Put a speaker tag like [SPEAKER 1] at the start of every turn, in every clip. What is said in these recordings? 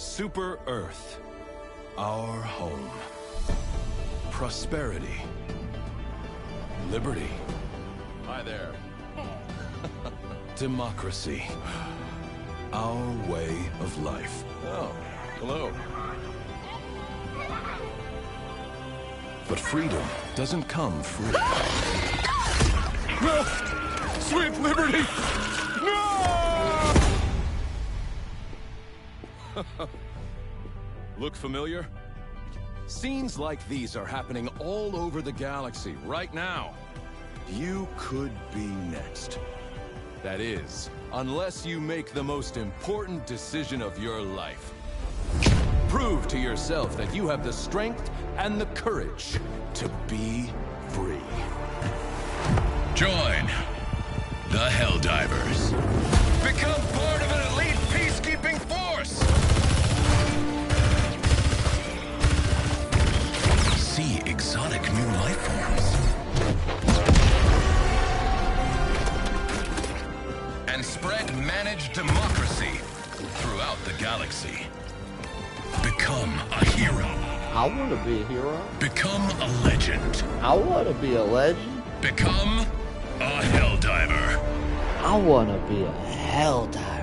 [SPEAKER 1] Super Earth, our home. Prosperity. Liberty.
[SPEAKER 2] Hi there.
[SPEAKER 1] Democracy. Our way of life.
[SPEAKER 2] Oh, hello.
[SPEAKER 1] But freedom doesn't come free.
[SPEAKER 2] No! Sweet liberty! No!
[SPEAKER 1] Look familiar? Scenes like these are happening all over the galaxy right now. You could be next. That is, unless you make the most important decision of your life. Prove to yourself that you have the strength and the courage to be free.
[SPEAKER 3] Join the Helldivers. Become part of an elite peacekeeping force. See exotic new life forms. And spread managed democracy throughout the galaxy. Become a hero.
[SPEAKER 4] I want to be a hero.
[SPEAKER 3] Become a legend.
[SPEAKER 4] I want to be a legend.
[SPEAKER 3] Become a Helldiver.
[SPEAKER 4] I want to be a Helldiver.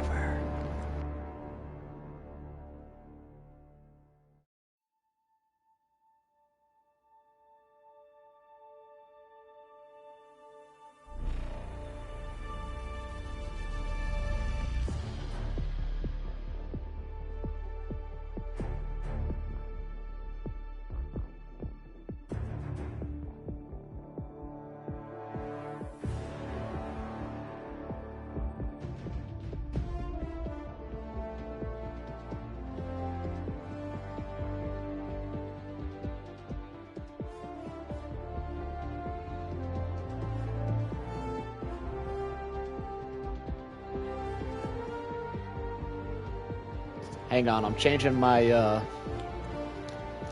[SPEAKER 4] Hang on, I'm changing my,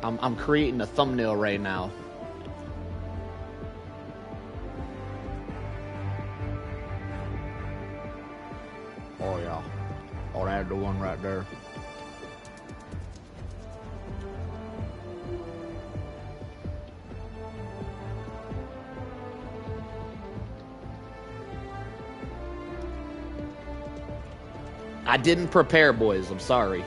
[SPEAKER 4] I'm creating a thumbnail right now. Oh yeah. Oh, that's the one right there. I didn't prepare, boys. I'm sorry.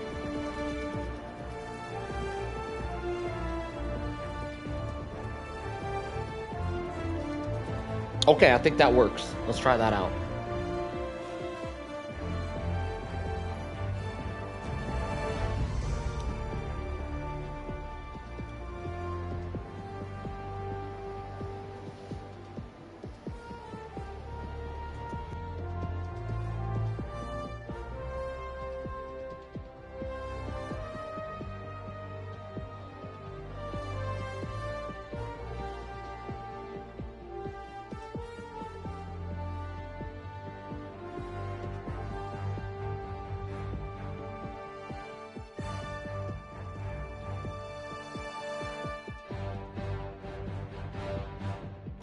[SPEAKER 4] Okay, I think that works. Let's try that out.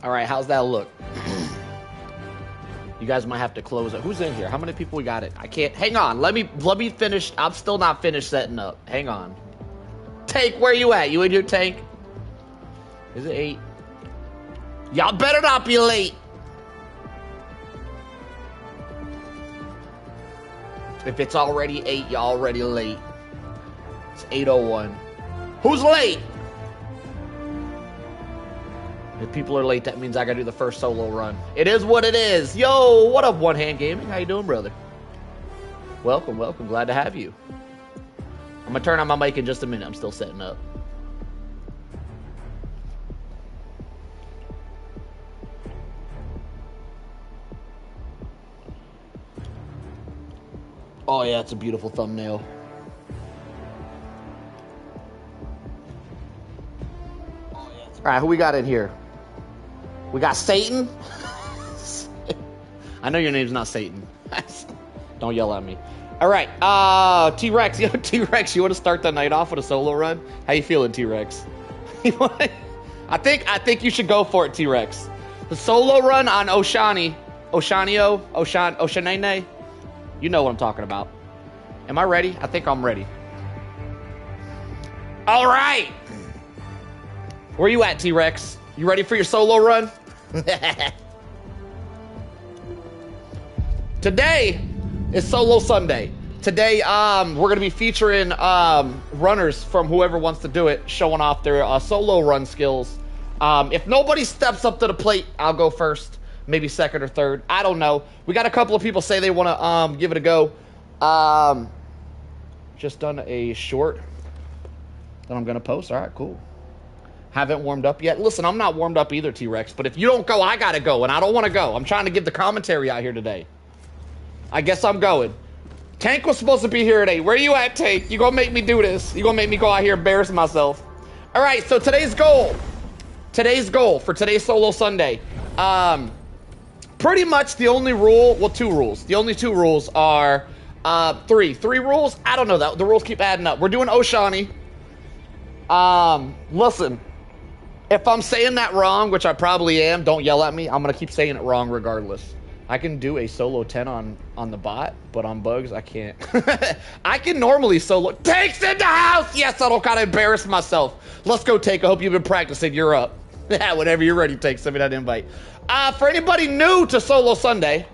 [SPEAKER 4] All right, how's that look? You guys might have to close it. Who's in here? How many people we got it? I can't. Hang on. Let me finish. I'm still not finished setting up. Hang on. Tank, where you at? You in your tank? Is it 8? Y'all better not be late. If it's already 8, you're already late. It's 8:01. Who's late? If people are late, that means I gotta do the first solo run. It is what it is. Yo, what up, One Hand Gaming? How you doing, brother? Welcome, welcome. Glad to have you. I'm gonna turn on my mic in just a minute. I'm still setting up. Oh yeah, it's a beautiful thumbnail. All right, who we got in here? We got Satan. I know your name's not Satan. Don't yell at me. All right, T-Rex. Yo, T-Rex, you want to start the night off with a solo run? How you feeling, T-Rex? I think you should go for it, T-Rex. The solo run on Oshaune. You know what I'm talking about. Am I ready? I think I'm ready. All right. Where you at, T-Rex? You ready for your solo run? Today is Solo Sunday. Today, we're going to be featuring runners from whoever wants to do it, showing off their solo run skills. If nobody steps up to the plate, I'll go first, maybe second or third. I don't know. We got a couple of people say they want to give it a go. Just done a short that I'm going to post. All right, cool. Haven't warmed up yet. Listen, I'm not warmed up either, T-Rex, but if you don't go, I got to go, and I don't want to go. I'm trying to give the commentary out here today. I guess I'm going. Tank was supposed to be here at 8. Where you at, Tank? You gonna make me do this. You gonna make me go out here and embarrass myself. All right, so today's goal for today's Solo Sunday. Pretty much the only rule, well, 2 rules. The only 2 rules are 3 rules. I don't know that. The rules keep adding up. We're doing Oshaune. Listen, if I'm saying that wrong, which I probably am, don't yell at me. I'm gonna keep saying it wrong regardless. I can do a solo 10 on the bot, but on bugs, I can't. I can normally solo. Take's in the house! Yes, I don't kind of embarrass myself. Let's go, Take. I hope you've been practicing. You're up. Whenever you're ready, Take. Send me that invite. For anybody new to Solo Sunday,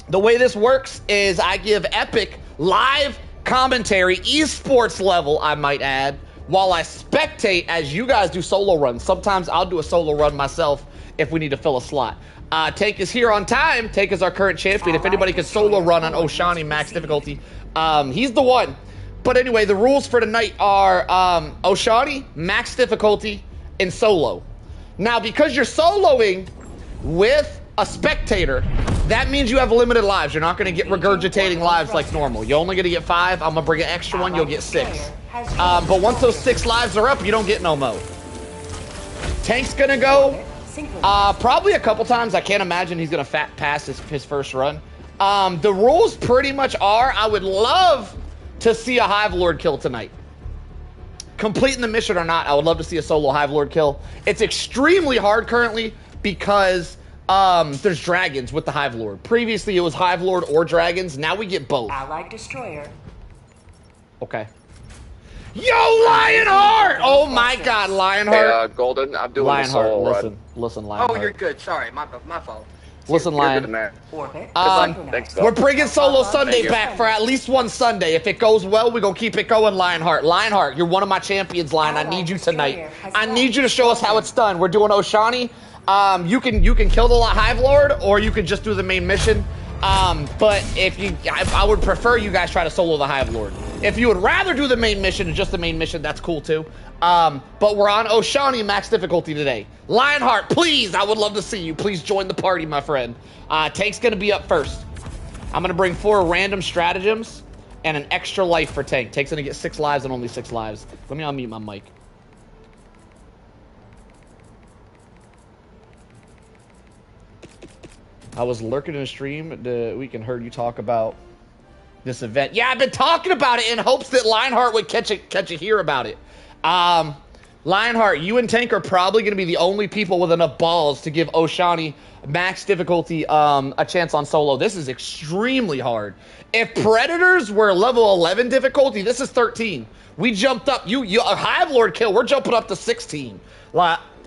[SPEAKER 4] the way this works is I give epic live commentary, esports level, I might add, while I spectate as you guys do solo runs. Sometimes I'll do a solo run myself if we need to fill a slot. Tank is here on time. Tank is our current champion. If anybody can solo run on Oshaune max difficulty, he's the one. But anyway, the rules for tonight are Oshaune, max difficulty, and solo. Now, because you're soloing with a spectator, that means you have limited lives. You're not going to get regurgitating lives like normal. You're only going to get 5. I'm going to bring an extra one. You'll get 6. But once those 6 lives are up, you don't get no mo. Tank's going to go probably a couple times. I can't imagine he's going to pass his first run. The rules pretty much are, I would love to see a Hive Lord kill tonight. Completing the mission or not, I would love to see a solo Hive Lord kill. It's extremely hard currently because there's dragons with the Hive Lord. Previously, it was Hive Lord or dragons. Now we get both.
[SPEAKER 5] Allied destroyer.
[SPEAKER 4] Okay. Yo, Lionheart! Oh my God, Lionheart.
[SPEAKER 6] Hey, Golden, I'm doing
[SPEAKER 4] Lionheart,
[SPEAKER 6] the solo
[SPEAKER 4] listen, Lionheart.
[SPEAKER 7] Oh, you're good. Sorry, my fault.
[SPEAKER 4] Listen, Lion.
[SPEAKER 5] Orbit.
[SPEAKER 4] We're bringing Solo Sunday back for at least one Sunday. If it goes well, we're going to keep it going, Lionheart. Lionheart, you're one of my champions, Lion. I need you tonight. I need you to show us how it's done. We're doing Oshaune. You can kill the Hive Lord, or you can just do the main mission. But if I would prefer you guys try to solo the Hive Lord. If you would rather do the main mission and just the main mission, that's cool too. But we're on Oshaune max difficulty today. Lionheart, please, I would love to see you. Please join the party, my friend. Tank's gonna be up first. I'm gonna bring 4 random stratagems and an extra life for Tank. Tank's gonna get 6 lives and only 6 lives. Let me unmute my mic. I was lurking in a stream the week and heard you talk about this event. Yeah, I've been talking about it in hopes that Lionheart would catch a hear about it. Lionheart, you and Tank are probably going to be the only people with enough balls to give Oshaune max difficulty a chance on solo. This is extremely hard. If Predators were level 11 difficulty, this is 13. We jumped up. You a Hive Lord kill, we're jumping up to 16.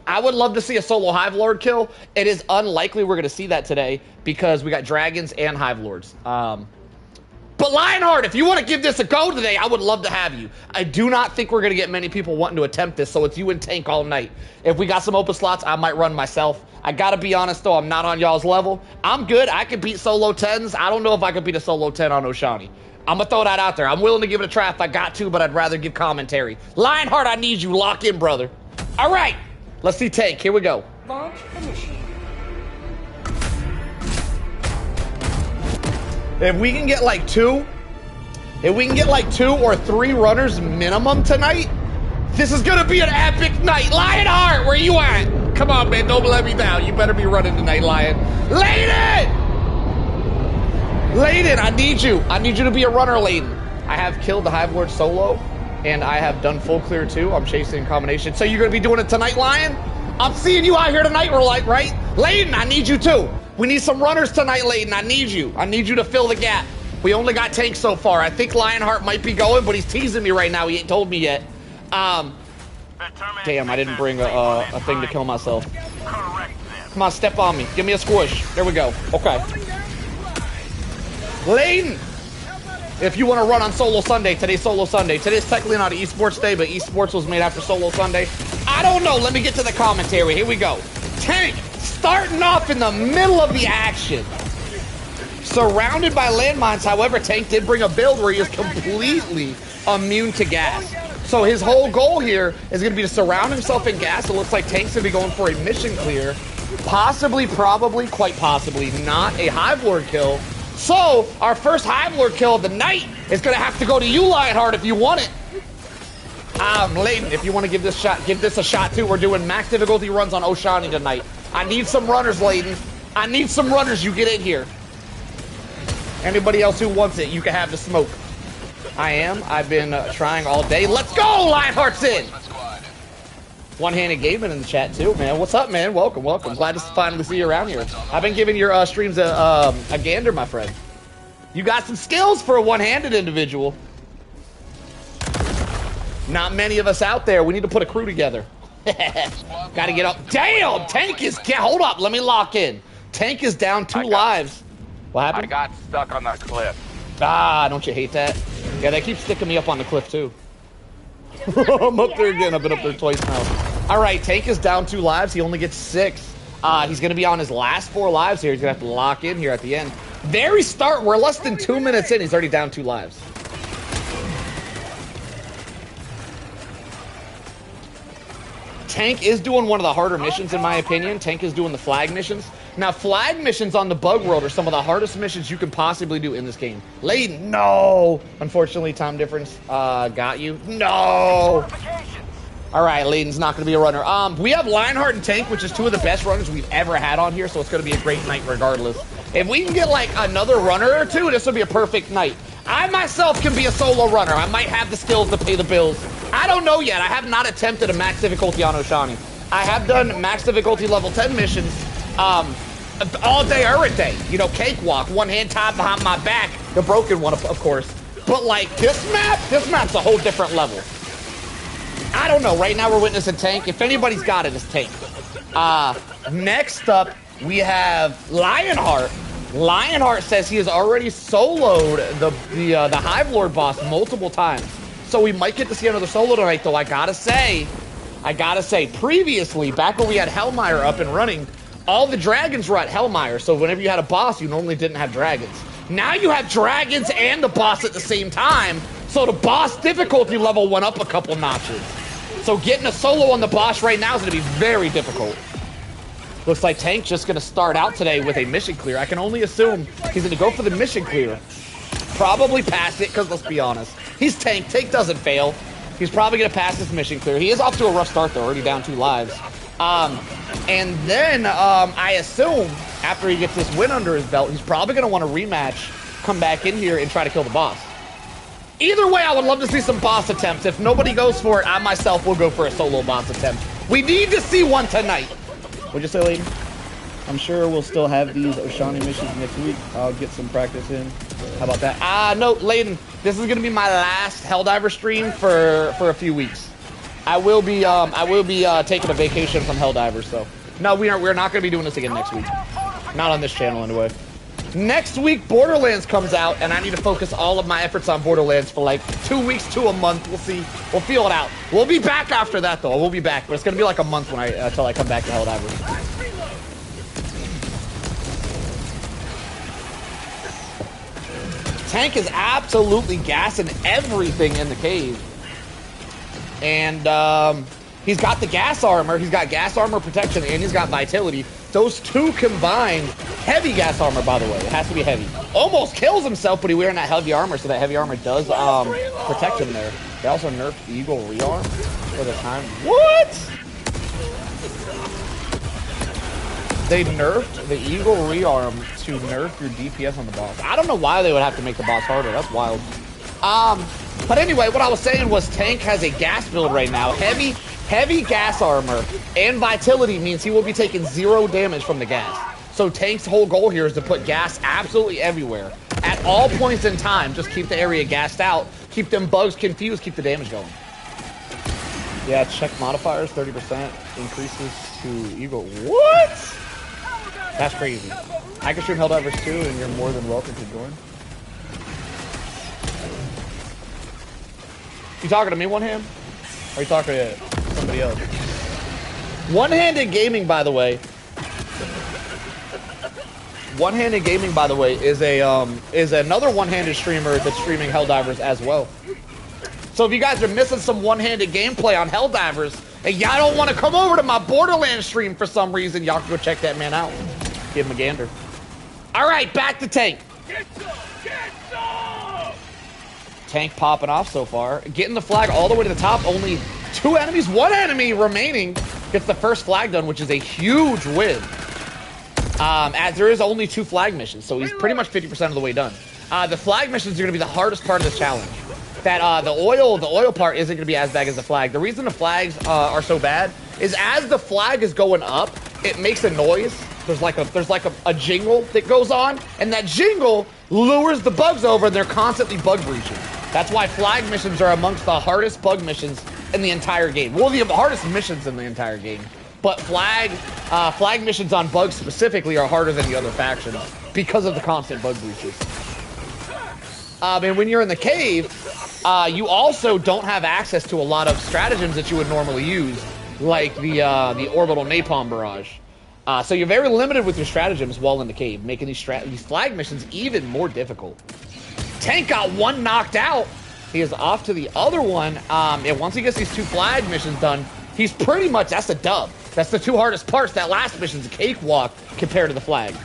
[SPEAKER 4] I would love to see a solo Hive Lord kill. It is unlikely we're going to see that today because we got dragons and Hive Lords. But Lionheart, if you want to give this a go today, I would love to have you. I do not think we're going to get many people wanting to attempt this, so it's you and Tank all night. If we got some open slots, I might run myself. I got to be honest, though, I'm not on y'all's level. I'm good. I can beat solo 10s. I don't know if I could beat a solo 10 on Oshaune. I'm going to throw that out there. I'm willing to give it a try if I got to, but I'd rather give commentary. Lionheart, I need you. Lock in, brother. All right. Let's see Tank. Here we go.
[SPEAKER 5] Launch initiated.
[SPEAKER 4] If we can get like 2 or 3 runners minimum tonight, this is gonna be an epic night. Lionheart, where you at? Come on, man, don't let me down. You better be running tonight, Lion. Layden! Layden, I need you. I need you to be a runner, Layden. I have killed the Hive Lord solo, and I have done full clear too. I'm chasing combination. So you're gonna be doing it tonight, Lion? I'm seeing you out here tonight, we're like, right? Layden, I need you too. We need some runners tonight, Layden. I need you. I need you to fill the gap. We only got Tank so far. I think Lionheart might be going, but he's teasing me right now. He ain't told me yet. Damn, I didn't bring a thing to kill myself. Come on, step on me. Give me a squish. There we go. Okay. Layden! If you want to run on Solo Sunday, today's Solo Sunday. Today's technically not an esports day, but esports was made after Solo Sunday. I don't know. Let me get to the commentary. Here we go. Tank starting off in the middle of the action. Surrounded by landmines, however, Tank did bring a build where he is completely immune to gas. So his whole goal here is going to be to surround himself in gas. It looks like Tank's going to be going for a mission clear. Possibly, probably, quite possibly not a Hive Lord kill. So our first Hive Lord kill of the night is going to have to go to you, Lionheart, if you want it. Layden, if you want to give this a shot too. We're doing max difficulty runs on Oshaune tonight. I need some runners, Layden. I need some runners. You get in here. Anybody else who wants it, you can have the smoke. I am. I've been trying all day. Let's go! Lionheart's in! One-handed gaming in the chat too, man. What's up, man? Welcome, welcome. Glad to finally see you around here. I've been giving your streams a gander, my friend. You got some skills for a one-handed individual. Not many of us out there. We need to put a crew together. Gotta get up. Damn! Tank is... Hold up. Let me lock in. Tank is down 2 lives. What happened?
[SPEAKER 6] I got stuck on that cliff.
[SPEAKER 4] Ah, don't you hate that? Yeah, they keep sticking me up on the cliff, too. I'm up there again. I've been up there twice now. All right, Tank is down 2 lives. He only gets 6. He's going to be on his last 4 lives here. He's going to have to lock in here at the end. Very start. We're less than 2 minutes in. He's already down 2 lives. Tank is doing one of the harder missions, in my opinion. Tank is doing the flag missions. Now, flag missions on the Bug World are some of the hardest missions you can possibly do in this game. Layden, no! Unfortunately, time difference got you. No! All right, Layden's not going to be a runner. We have Lionheart and Tank, which is 2 of the best runners we've ever had on here, so it's going to be a great night regardless. If we can get, like, another runner or 2, this will be a perfect night. I myself can be a solo runner. I might have the skills to pay the bills. I don't know yet. I have not attempted a max difficulty on Oshaune. I have done max difficulty level 10 missions all day, every day. You know, cakewalk, one hand tied behind my back. The broken one, of course. But, like, this map's a whole different level. I don't know. Right now we're witnessing Tank. If anybody's got it, it's Tank. Next up, we have Lionheart. Lionheart says he has already soloed the Hive Lord boss multiple times. So we might get to see another solo tonight, though. I gotta say, previously, back when we had Hellmire up and running, all the dragons were at Hellmire. So whenever you had a boss, you normally didn't have dragons. Now you have dragons and the boss at the same time. So the boss difficulty level went up a couple notches. So getting a solo on the boss right now is gonna be very difficult. Looks like Tank's just gonna start out today with a mission clear. I can only assume he's gonna go for the mission clear. Probably pass it, because let's be honest. He's Tank. Tank doesn't fail. He's probably going to pass this mission clear. He is off to a rough start, though. Already down 2 lives. And then, I assume, after he gets this win under his belt, he's probably going to want a rematch, come back in here, and try to kill the boss. Either way, I would love to see some boss attempts. If nobody goes for it, I myself will go for a solo boss attempt. We need to see one tonight. What'd you say, lady? I'm sure we'll still have these Oshaune missions next week. I'll get some practice in. How about that? No, Layden, this is gonna be my last Helldiver stream for a few weeks. I will be taking a vacation from Helldivers, so no, we're not gonna be doing this again next week. Not on this channel anyway. Next week, Borderlands comes out, and I need to focus all of my efforts on Borderlands for like 2 weeks to a month. We'll see. We'll feel it out. We'll be back after that, though. We'll be back, but it's gonna be like a month when until I come back to Helldivers. Tank is absolutely gassing everything in the cave. And he's got the gas armor. He's got gas armor protection, and he's got vitality. Those 2 combined, heavy gas armor, by the way. It has to be heavy. Almost kills himself, but he's wearing that heavy armor, so that heavy armor does protect him there. They also nerfed the Eagle Rearm for the time. What? They nerfed the Eagle Rearm to nerf your DPS on the boss. I don't know why they would have to make the boss harder. That's wild. But anyway, what I was saying was Tank has a gas build right now. Heavy gas armor and vitality means he will be taking 0 damage from the gas. So So Tank's whole goal here is to put gas absolutely everywhere. At all points in time, just keep the area gassed out, keep them bugs confused, keep the damage going. Yeah, check modifiers, 30% increases to Eagle. What? That's crazy. I can stream Helldivers too, and you're more than welcome to join. You talking to me, One Hand? Or are you talking to somebody else? One-handed gaming, by the way. One-handed gaming, by the way, is another one-handed streamer that's streaming Helldivers as well. So if you guys are missing some one-handed gameplay on Helldivers, and y'all don't want to come over to my Borderlands stream for some reason, y'all can go check that man out. Give him a gander. All right, back to Tank.
[SPEAKER 2] Get some! Get some!
[SPEAKER 4] Tank popping off so far. Getting the flag all the way to the top. Only 2 enemies, 1 enemy remaining. Gets the first flag done, which is a huge win. As there is only 2 flag missions, so he's pretty much 50% of the way done. The flag missions are going to be the hardest part of this challenge. That the oil part isn't going to be as bad as the flag. The reason the flags are so bad is as the flag is going up, it makes a noise. There's like a jingle that goes on, and that jingle lures the bugs over, and they're constantly bug breaching. That's why flag missions are amongst the hardest bug missions in the entire game. Well, the hardest missions in the entire game. But flag missions on bugs specifically are harder than the other factions because of the constant bug breaches. And when you're in the cave, you also don't have access to a lot of stratagems that you would normally use, like the orbital napalm barrage. So you're very limited with your stratagems while in the cave, making these flag missions even more difficult. Tank got 1 knocked out. He is off to the other one. And once he gets these 2 flag missions done, he's pretty much, that's a dub. That's the 2 hardest parts. That last mission's a cakewalk compared to the flag.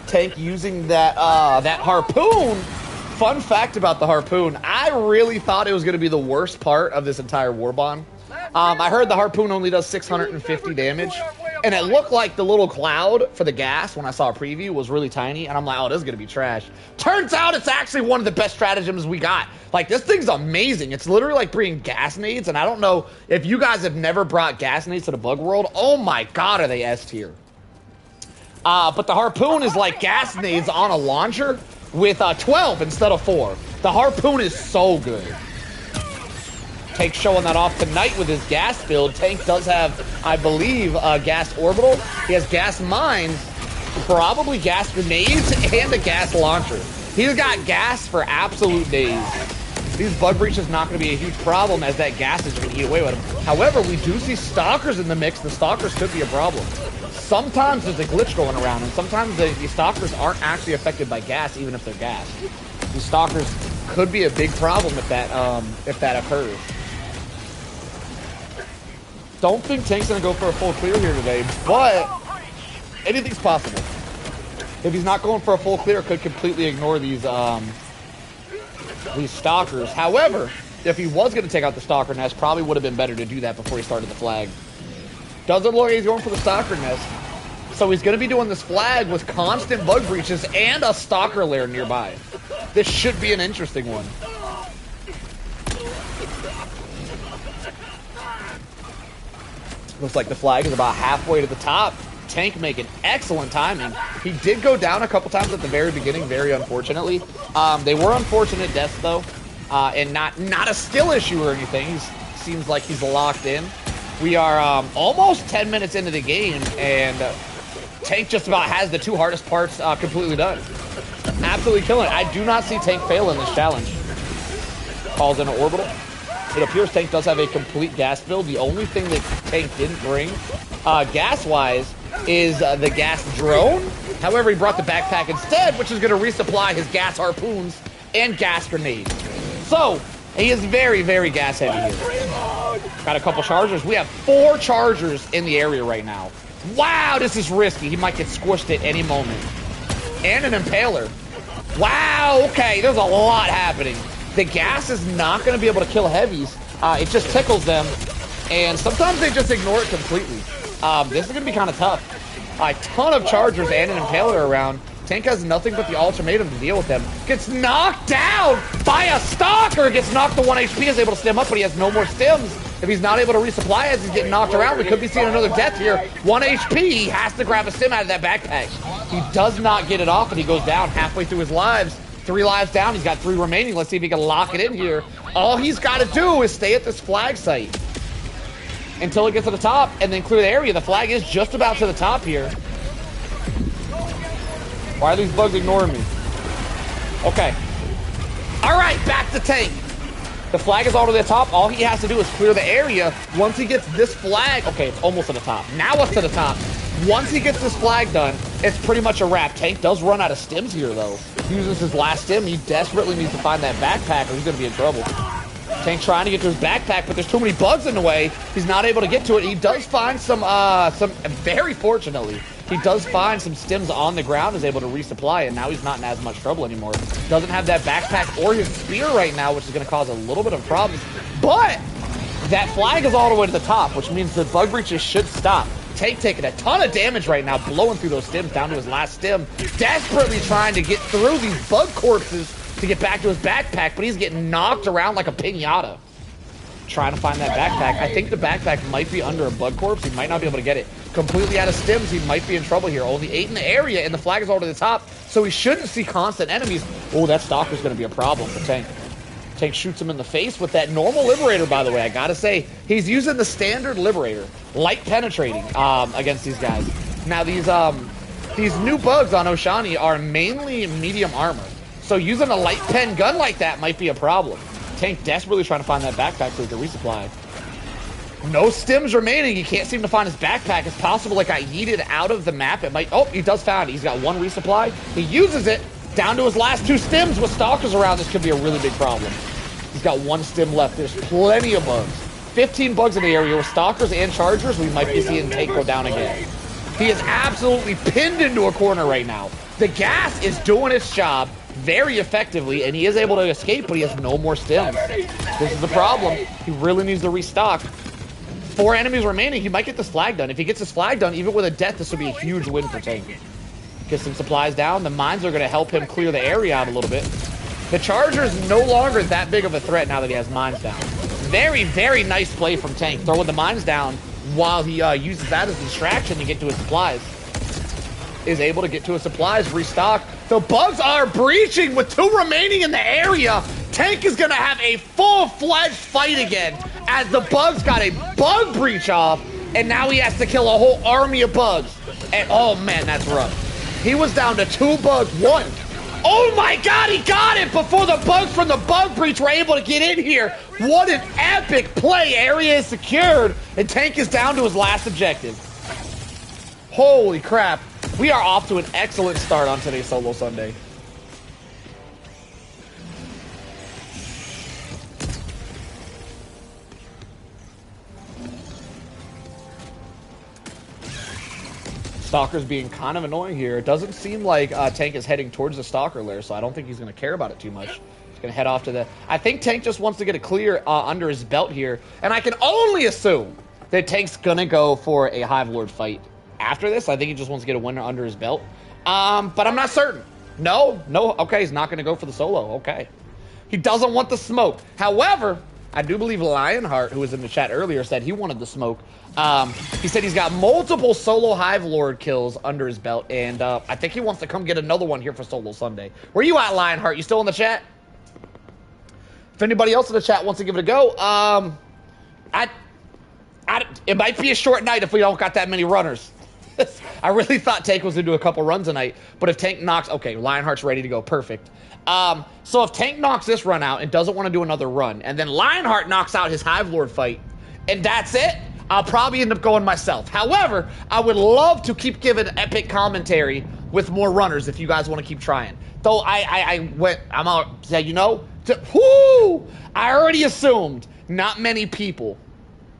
[SPEAKER 4] Tank using that that harpoon. Fun fact about the harpoon, I really thought it was going to be the worst part of this entire war bond. I heard the harpoon only does 650 damage, and it looked like the little cloud for the gas when I saw a preview was really tiny, and I'm like, oh, this is going to be trash. Turns out it's actually one of the best stratagems we got. Like, this thing's amazing. It's literally like bringing gas nades, and I don't know if you guys have never brought gas nades to the bug world. Oh my god, are they S tier. But the harpoon is like gas nades on a launcher with 12 instead of 4. The harpoon is so good. Tank showing that off tonight with his gas build. Tank does have, I believe, gas orbital. He has gas mines, probably gas grenades, and a gas launcher. He's got gas for absolute days. These bug breaches not going to be a huge problem as that gas is going to eat away with him. However, we do see stalkers in the mix. The stalkers could be a problem. Sometimes there's a glitch going around, and sometimes the stalkers aren't actually affected by gas, even if they're gassed. These stalkers could be a big problem if that occurs. Don't think Tank's gonna go for a full clear here today, but anything's possible. If he's not going for a full clear, could completely ignore these stalkers. However, if he was gonna take out the stalker nest, probably would have been better to do that before he started the flag. Doesn't look like he's going for the stalker nest. So he's going to be doing this flag with constant bug breaches and a stalker lair nearby. This should be an interesting one. Looks like the flag is about halfway to the top. Tank making excellent timing. He did go down a couple times at the very beginning, very unfortunately. They were unfortunate deaths though, and not a skill issue or anything. He seems like he's locked in. We are almost 10 minutes into the game, and Tank just about has the 2 hardest parts completely done. Absolutely killing it. I do not see Tank fail in this challenge. Calls in an orbital. It appears Tank does have a complete gas build. The only thing that Tank didn't bring, gas-wise, is the gas drone. However, he brought the backpack instead, which is going to resupply his gas harpoons and gas grenades. So, he is very, very gas heavy here. Got a couple chargers. We have 4 chargers in the area right now. Wow, this is risky. He might get squished at any moment. And an impaler. Wow, okay, there's a lot happening. The gas is not going to be able to kill heavies. It just tickles them. And sometimes they just ignore it completely. This is going to be kind of tough. A ton of chargers and an impaler around. Tank has nothing but the ultimatum to deal with him. Gets knocked down by a stalker. Gets knocked to 1 HP. Is able to stim up, but he has no more stims. If he's not able to resupply as he's getting knocked around, we could be seeing another death here. 1 HP. He has to grab a stim out of that backpack. He does not get it off, and he goes down halfway through his lives. 3 lives down. He's got 3 remaining. Let's see if he can lock it in here. All he's got to do is stay at this flag site until it gets to the top and then clear the area. The flag is just about to the top here. Why are these bugs ignoring me? Okay. All right, back to Tank. The flag is all to the top. All he has to do is clear the area. Once he gets this flag, okay, it's almost to the top. Now it's to the top. Once he gets this flag done, it's pretty much a wrap. Tank does run out of stims here, though. He uses his last stim. He desperately needs to find that backpack or he's going to be in trouble. Tank trying to get to his backpack, but there's too many bugs in the way. He's not able to get to it. He does find some very fortunately, he does find some stims on the ground, is able to resupply, and now he's not in as much trouble anymore. Doesn't have that backpack or his spear right now, which is going to cause a little bit of problems. But that flag is all the way to the top, which means the bug breaches should stop. Tank taking a ton of damage right now, blowing through those stims down to his last stim. Desperately trying to get through these bug corpses to get back to his backpack, but he's getting knocked around like a piñata. Trying to find that backpack. I think the backpack might be under a bug corpse. He might not be able to get it. Completely out of stims, he might be in trouble here. Only 8 in the area, and the flag is all to the top, so he shouldn't see constant enemies. Oh, that stalker's going to be a problem for Tank. Tank shoots him in the face with that normal Liberator, by the way. I gotta say, he's using the standard Liberator. Light penetrating against these guys. Now, these new bugs on Oshaune are mainly medium armor. So using a light pen gun like that might be a problem. Tank desperately trying to find that backpack so he can resupply. No stims remaining. He can't seem to find his backpack. It's possible it got yeeted out of the map. It might... Oh, he does find it. He's got 1 resupply. He uses it down to his last 2 stims with stalkers around. This could be a really big problem. He's got 1 stim left. There's plenty of bugs. 15 bugs in the area with stalkers and chargers. We might be seeing Tank go down again. He is absolutely pinned into a corner right now. The gas is doing its job very effectively, and he is able to escape, but he has no more stims. This is the problem. He really needs to restock. 4 enemies remaining. He might get this flag done. If he gets this flag done, even with a death, this would be a huge win for Tank. Get some supplies down. The mines are going to help him clear the area out a little bit. The Charger is no longer that big of a threat now that he has mines down. Very, very nice play from Tank, throwing the mines down while he uses that as a distraction to get to his supplies. Is able to get to his supplies, restock. The bugs are breaching with 2 remaining in the area. Tank is going to have a full-fledged fight again as the bugs got a bug breach off, and now he has to kill a whole army of bugs. And oh man, that's rough. He was down to 2 bugs. 1. Oh my god, he got it before the bugs from the bug breach were able to get in here. What an epic play. Area is secured, and Tank is down to his last objective. Holy crap. We are off to an excellent start on today's Solo Sunday. Stalker's being kind of annoying here. It doesn't seem like Tank is heading towards the Stalker lair, so I don't think he's going to care about it too much. He's going to head off to the... I think Tank just wants to get a clear under his belt here, and I can only assume that Tank's going to go for a Hive Lord fight. After this, I think he just wants to get a winner under his belt. But I'm not certain. No. Okay, he's not going to go for the solo. Okay. He doesn't want the smoke. However, I do believe Lionheart, who was in the chat earlier, said he wanted the smoke. He said he's got multiple solo Hive Lord kills under his belt, and I think he wants to come get another one here for Solo Sunday. Where you at, Lionheart? You still in the chat? If anybody else in the chat wants to give it a go, it might be a short night if we don't got that many runners. I really thought Tank was going to do a couple runs tonight, but if Tank knocks... Okay, Lionheart's ready to go. Perfect. So if Tank knocks this run out and doesn't want to do another run, and then Lionheart knocks out his Hive Lord fight, and that's it, I'll probably end up going myself. However, I would love to keep giving epic commentary with more runners if you guys want to keep trying. Though I'm out, you know, I already assumed not many people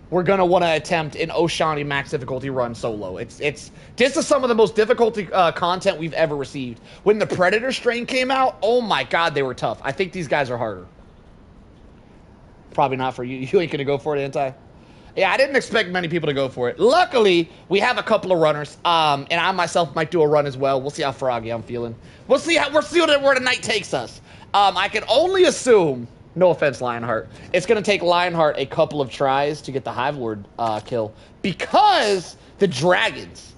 [SPEAKER 4] we're going to want to attempt an Oshaune max difficulty run solo. This is some of the most difficult content we've ever received. When the Predator strain came out, oh my god, they were tough. I think these guys are harder. Probably not for you. You ain't going to go for it, Anti? Yeah, I didn't expect many people to go for it. Luckily, we have a couple of runners, and I myself might do a run as well. We'll see how froggy I'm feeling. We'll see where the night takes us. I can only assume, no offense, Lionheart, it's going to take Lionheart a couple of tries to get the Hive Lord kill because the dragons,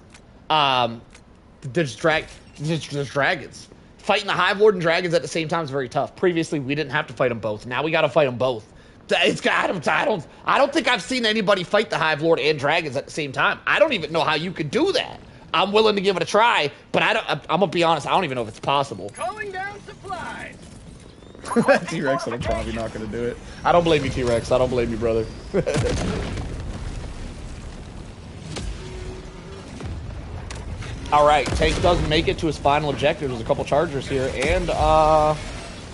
[SPEAKER 4] there's dragons. Fighting the Hive Lord and dragons at the same time is very tough. Previously, we didn't have to fight them both. Now we got to fight them both. I don't think I've seen anybody fight the Hive Lord and dragons at the same time. I don't even know how you could do that. I'm willing to give it a try, but I'm gonna be honest, I don't even know if it's possible.
[SPEAKER 2] Calling down supplies.
[SPEAKER 4] T-Rex said I'm probably not gonna do it. I don't blame you, T-Rex. I don't blame you, brother. All right, Tank does make it to his final objective. There's a couple chargers here, and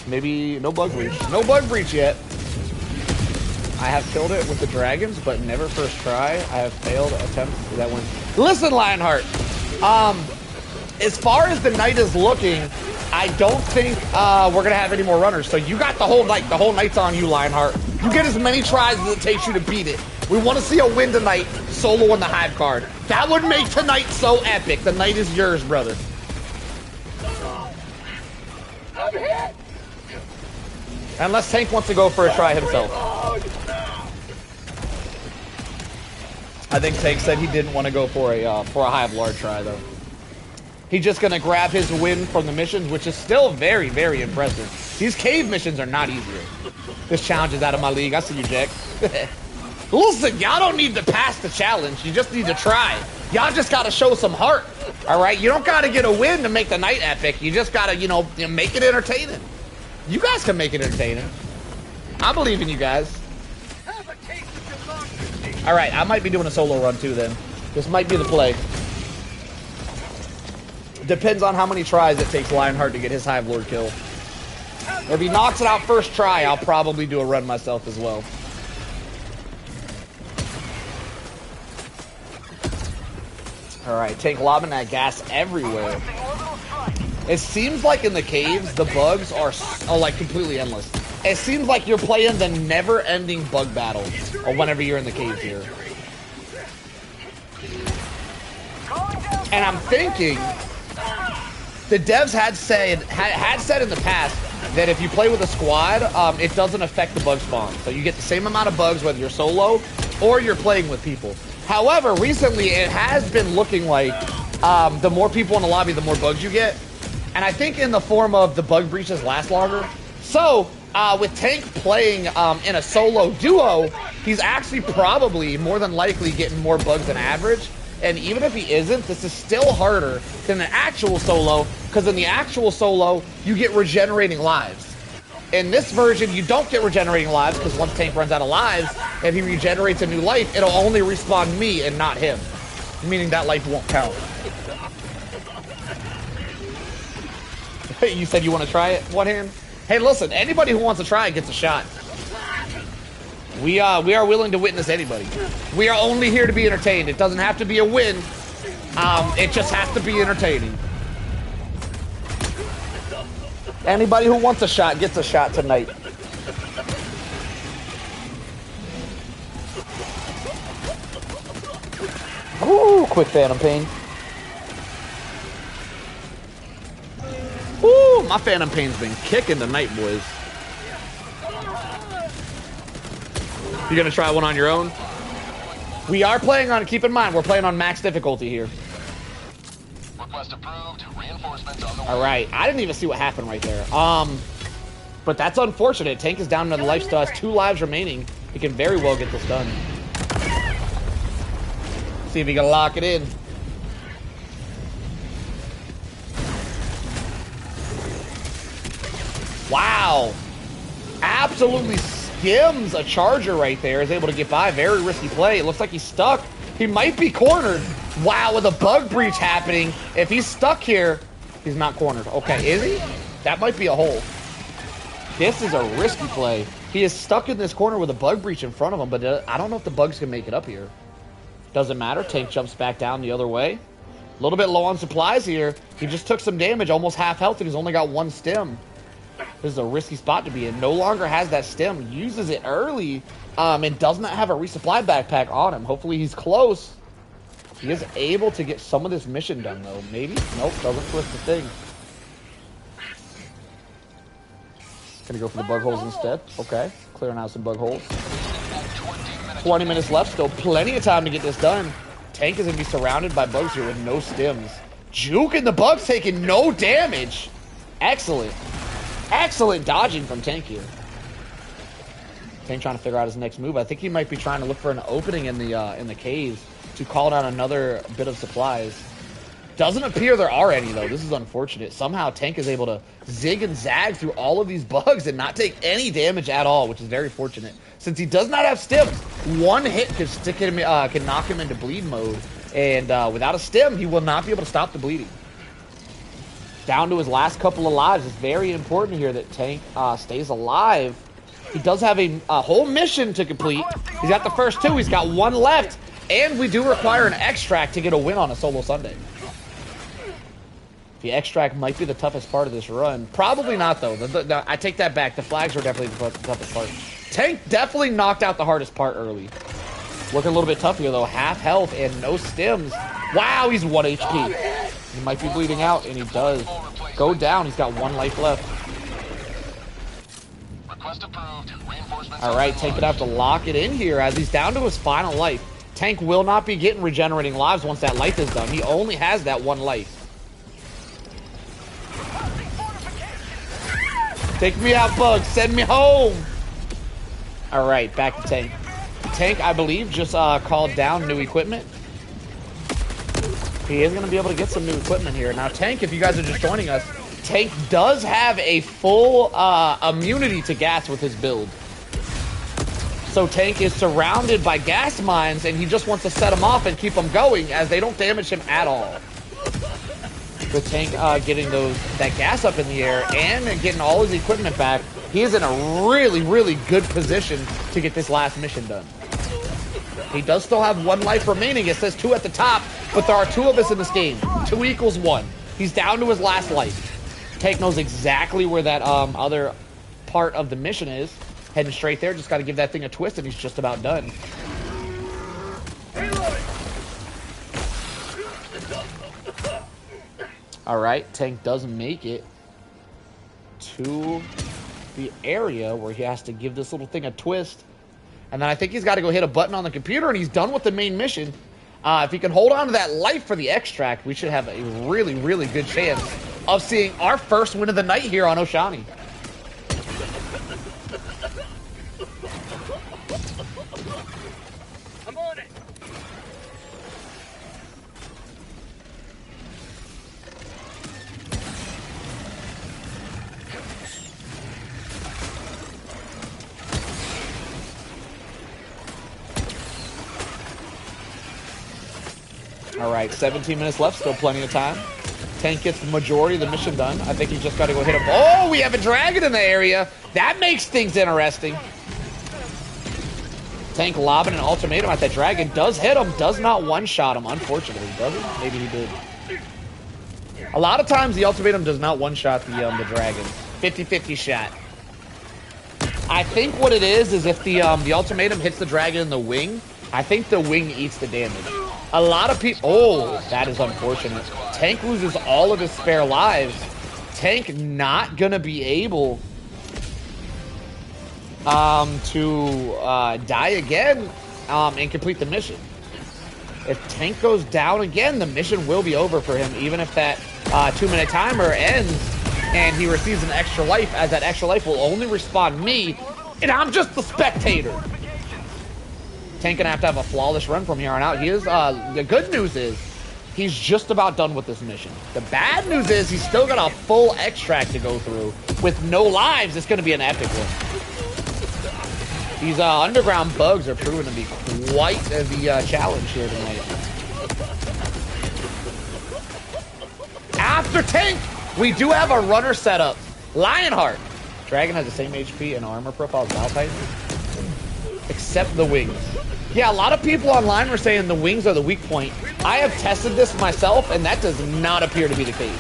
[SPEAKER 4] maybe no bug breach. No bug breach yet. I have killed it with the dragons, but never first try. I have failed attempts to that one. Listen, Lionheart. As far as the night is looking, I don't think we're gonna have any more runners. So you got the whole night. The whole night's on you, Lionheart. You get as many tries as it takes you to beat it. We want to see a win tonight, solo on the Hive card. That would make tonight so epic. The night is yours, brother.
[SPEAKER 2] I'm hit.
[SPEAKER 4] Unless Tank wants to go for a try himself. I think Tank said he didn't want to go for a Hive Lord try though. He's just gonna grab his win from the missions, which is still very, very impressive. These cave missions are not easier. This challenge is out of my league. I see you, Jack. Listen, y'all don't need to pass the challenge. You just need to try. Y'all just gotta show some heart. All right, you don't gotta get a win to make the night epic. You just gotta, make it entertaining. You guys can make it entertaining. I believe in you guys. All right, I might be doing a solo run too then. This might be the play. Depends on how many tries it takes Lionheart to get his Hive Lord kill. If he knocks it out first try, I'll probably do a run myself as well. All right, Tank lobbing that gas everywhere. It seems like in the caves, the bugs are like completely endless. It seems like you're playing the never-ending bug battle whenever you're in the caves here. And I'm thinking, the devs had said in the past that if you play with a squad, it doesn't affect the bug spawn. So you get the same amount of bugs whether you're solo or you're playing with people. However, recently it has been looking like the more people in the lobby, the more bugs you get. And I think in the form of the bug breaches last longer. So, with Tank playing in a solo duo, he's actually probably, more than likely, getting more bugs than average. And even if he isn't, this is still harder than an actual solo, because in the actual solo, you get regenerating lives. In this version, you don't get regenerating lives, because once Tank runs out of lives, and he regenerates a new life, it'll only respawn me and not him. Meaning that life won't count. You said you want to try it? One hand? Hey, listen, anybody who wants to try it gets a shot. We are willing to witness anybody. We are only here to be entertained. It doesn't have to be a win. It just has to be entertaining. Anybody who wants a shot gets a shot tonight. Ooh, quick Phantom Pain. Ooh, my Phantom Pain's been kicking tonight, boys. You gonna try one on your own? We are playing on, keep in mind, we're playing on max difficulty here.
[SPEAKER 3] Request approved. Reinforcements on the way.
[SPEAKER 4] All right, I didn't even see what happened right there. But that's unfortunate. Tank is down another life, still has 2 lives remaining. He can very well get this done. See if he can lock it in. Wow. Absolutely skims a charger right there. Is able to get by. Very risky play. It looks like he's stuck. He might be cornered. Wow, with a bug breach happening. If he's stuck here, he's not cornered. Okay, is he? That might be a hole. This is a risky play. He is stuck in this corner with a bug breach in front of him, but I don't know if the bugs can make it up here. Doesn't matter. Tank jumps back down the other way. A little bit low on supplies here. He just took some damage, almost half health, and he's only got 1 stim. This is a risky spot to be in. No longer has that stem. Uses it early and does not have a resupply backpack on him. Hopefully he's close. He is able to get some of this mission done, though. Maybe? Nope, doesn't twist the thing. Gonna go for the bug holes instead. Okay, clearing out some bug holes. 20 minutes left, still plenty of time to get this done. Tank is gonna be surrounded by bugs here with no stems. Juke and the bugs taking no damage. Excellent. Excellent dodging from Tank here. Tank trying to figure out his next move. I think he might be trying to look for an opening in the caves to call down another bit of supplies. Doesn't appear there are any, though. This is unfortunate. Somehow Tank is able to zig and zag through all of these bugs and not take any damage at all, which is very fortunate. Since he does not have stems, one hit can stick him, can knock him into bleed mode. And without a stem, he will not be able to stop the bleeding. Down to his last couple of lives. It's very important here that Tank stays alive. He does have a whole mission to complete. He's got the first two. He's got one left. And we do require an extract to get a win on a solo Sunday. The extract might be the toughest part of this run. Probably not, though. I take that back. The flags are definitely the toughest part. Tank definitely knocked out the hardest part early. Looking a little bit tough here, though. Half health and no stems. Wow, he's 1 HP. He might be bleeding out, and he does. Go down. He's got 1 life left. All right, Tank gonna have to lock it in here as he's down to his final life. Tank will not be getting regenerating lives once that life is done. He only has that 1 life. Take me out, bugs. Send me home. All right, back to Tank. Tank, I believe, just called down new equipment. He is going to be able to get some new equipment here. Now, Tank, if you guys are just joining us, Tank does have a full immunity to gas with his build. So Tank is surrounded by gas mines, and he just wants to set them off and keep them going as they don't damage him at all. With Tank getting that gas up in the air and getting all his equipment back, he is in a really, really good position to get this last mission done. He does still have 1 life remaining. It says 2 at the top, but there are 2 of us in this game. 2 equals 1. He's down to his last life. Tank knows exactly where that other part of the mission is. Heading straight there. Just got to give that thing a twist, and he's just about done. All right, Tank does make it to the area where he has to give this little thing a twist. And then I think he's got to go hit a button on the computer, and he's done with the main mission. If he can hold on to that life for the extract, we should have a really, really good chance of seeing our first win of the night here on Oshaune.
[SPEAKER 2] I'm on it.
[SPEAKER 4] All right, 17 minutes left, still plenty of time. Tank gets the majority of the mission done. I think he's just got to go hit him. Oh, we have a dragon in the area. That makes things interesting. Tank lobbing an ultimatum at that dragon. Does hit him, does not one-shot him, unfortunately. Does he? Maybe he did. A lot of times the ultimatum does not one-shot the dragon. 50-50 shot. I think what it is if the ultimatum hits the dragon in the wing, I think the wing eats the damage. A lot of people... Oh, that is unfortunate. Tank loses all of his spare lives. Tank not going to be able to die again and complete the mission. If Tank goes down again, the mission will be over for him, even if that 2-minute timer ends and he receives an extra life, as that extra life will only respawn me, and I'm just the spectator. Tank gonna have to have a flawless run from here on out. He is. The good news is he's just about done with this mission. The bad news is he's still got a full extract to go through with no lives. It's gonna be an epic one. These underground bugs are proving to be quite the challenge here tonight. After Tank, we do have a runner set up. Lionheart. Dragon has the same HP and armor profile as Malphite, except the wings. Yeah, a lot of people online were saying the wings are the weak point. I have tested this myself, and that does not appear to be the case.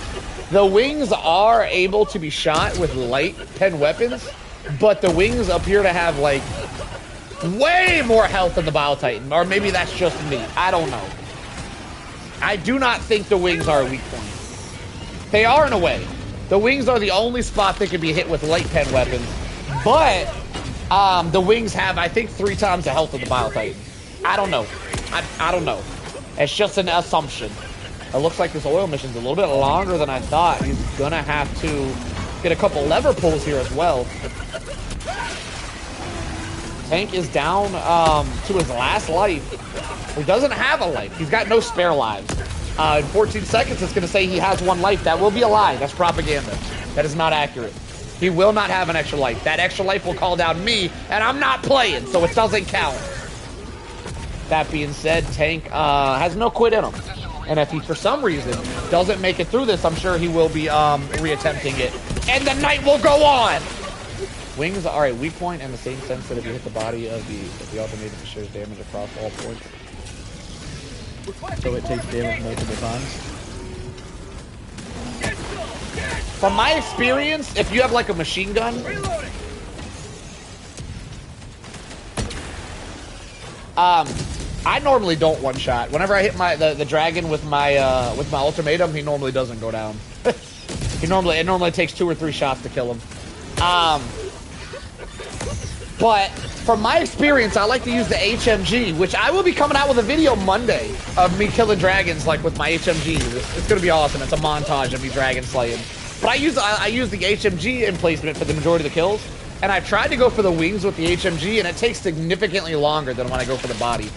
[SPEAKER 4] The wings are able to be shot with light pen weapons, but the wings appear to have, like, way more health than the Bile Titan. Or maybe that's just me. I don't know. I do not think the wings are a weak point. They are in a way. The wings are the only spot that can be hit with light pen weapons. But the wings have, I think, 3 times the health of the Bile Titan. I don't know. I don't know. It's just an assumption. It looks like this oil mission's a little bit longer than I thought. He's gonna have to get a couple lever pulls here as well. Tank is down to his last life. He doesn't have a life. He's got no spare lives. In 14 seconds, it's gonna say he has 1 life. That will be a lie. That's propaganda. That is not accurate. He will not have an extra life. That extra life will call down me, and I'm not playing, so it doesn't count. That being said, Tank has no quit in him. And if he, for some reason, doesn't make it through this, I'm sure he will be reattempting it. And the night will go on! Wings are a weak point in the same sense that if you hit the body of the alternator, it shares damage across all points.
[SPEAKER 6] So it takes damage multiple times.
[SPEAKER 4] From my experience, if you have like a machine gun, I normally don't one-shot. Whenever I hit the dragon with my ultimatum, he normally doesn't go down. It normally takes 2 or 3 shots to kill him. But from my experience, I like to use the HMG, which I will be coming out with a video Monday of me killing dragons like with my HMG. It's gonna be awesome. It's a montage of me dragon slaying. But I use the HMG emplacement for the majority of the kills, and I've tried to go for the wings with the HMG, and it takes significantly longer than when I go for the body.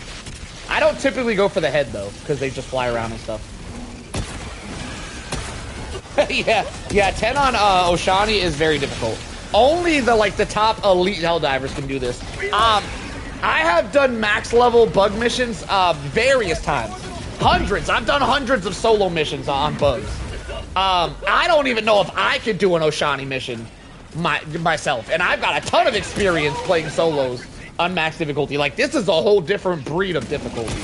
[SPEAKER 4] I don't typically go for the head though, because they just fly around and stuff. yeah, 10 on Oshaune is very difficult. Only the top elite Helldivers can do this. I have done max level bug missions various times. Hundreds. I've done hundreds of solo missions on bugs. I don't even know if I could do an Oshaune mission myself. And I've got a ton of experience playing solos on max difficulty. Like, this is a whole different breed of difficulty.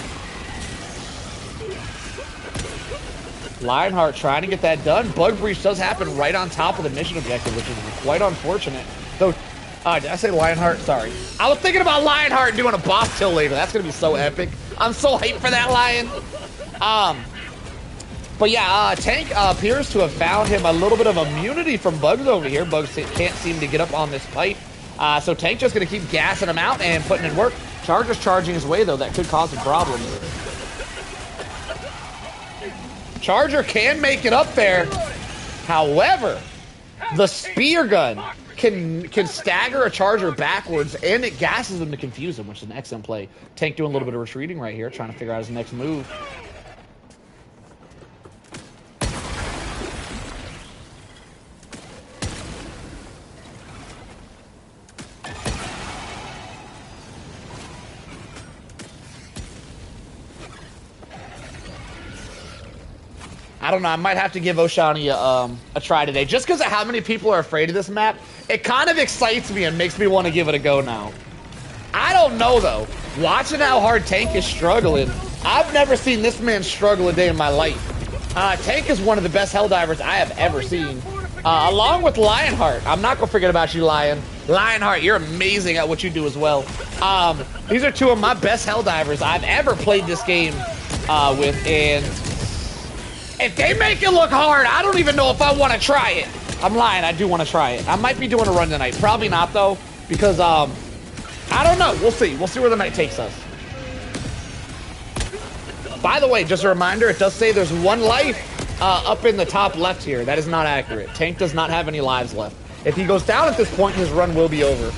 [SPEAKER 4] Lionheart trying to get that done. Bug breach does happen right on top of the mission objective, which is quite unfortunate. Though, did I say Lionheart? Sorry. I was thinking about Lionheart doing a boss kill later. That's gonna be so epic. I'm so hyped for that lion. But yeah, Tank appears to have found him a little bit of immunity from bugs over here. Bugs can't seem to get up on this pipe. So Tank just gonna keep gassing him out and putting in work. Charger's charging his way though. That could cause some problems. Charger can make it up there. However, the spear gun can stagger a Charger backwards, and it gasses him to confuse him, which is an excellent play. Tank doing a little bit of retreating right here, trying to figure out his next move. I don't know, I might have to give Oshaune a try today. Just because of how many people are afraid of this map, it kind of excites me and makes me want to give it a go now. I don't know, though. Watching how hard Tank is struggling, I've never seen this man struggle a day in my life. Tank is one of the best Helldivers I have ever seen. Along with Lionheart. I'm not going to forget about you, Lion. Lionheart, you're amazing at what you do as well. These are 2 of my best Helldivers I've ever played this game with, and if they make it look hard, I don't even know if I want to try it. I'm lying, I do want to try it. I might be doing a run tonight. Probably not, though, because, I don't know. We'll see. We'll see where the night takes us. By the way, just a reminder, it does say there's 1 life up in the top left here. That is not accurate. Tank does not have any lives left. If he goes down at this point, his run will be over.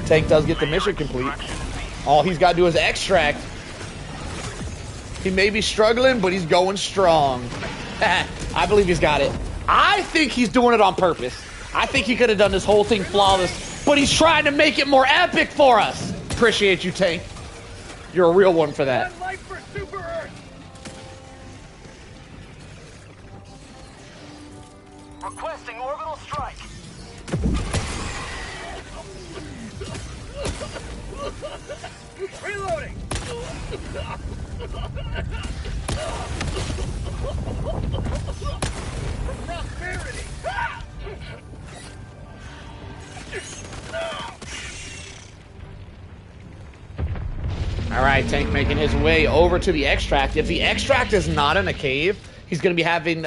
[SPEAKER 4] Tank does get the mission complete. All he's got to do is extract. He may be struggling, but he's going strong. I believe he's got it. I think he's doing it on purpose. I think he could have done this whole thing flawless, but he's trying to make it more epic for us. Appreciate you, Tank. You're a real one for that.
[SPEAKER 2] Life for Super Earth. Requesting orbital strike. Reloading.
[SPEAKER 4] Alright, Tank making his way over to the extract. If the extract is not in a cave, he's going to be having...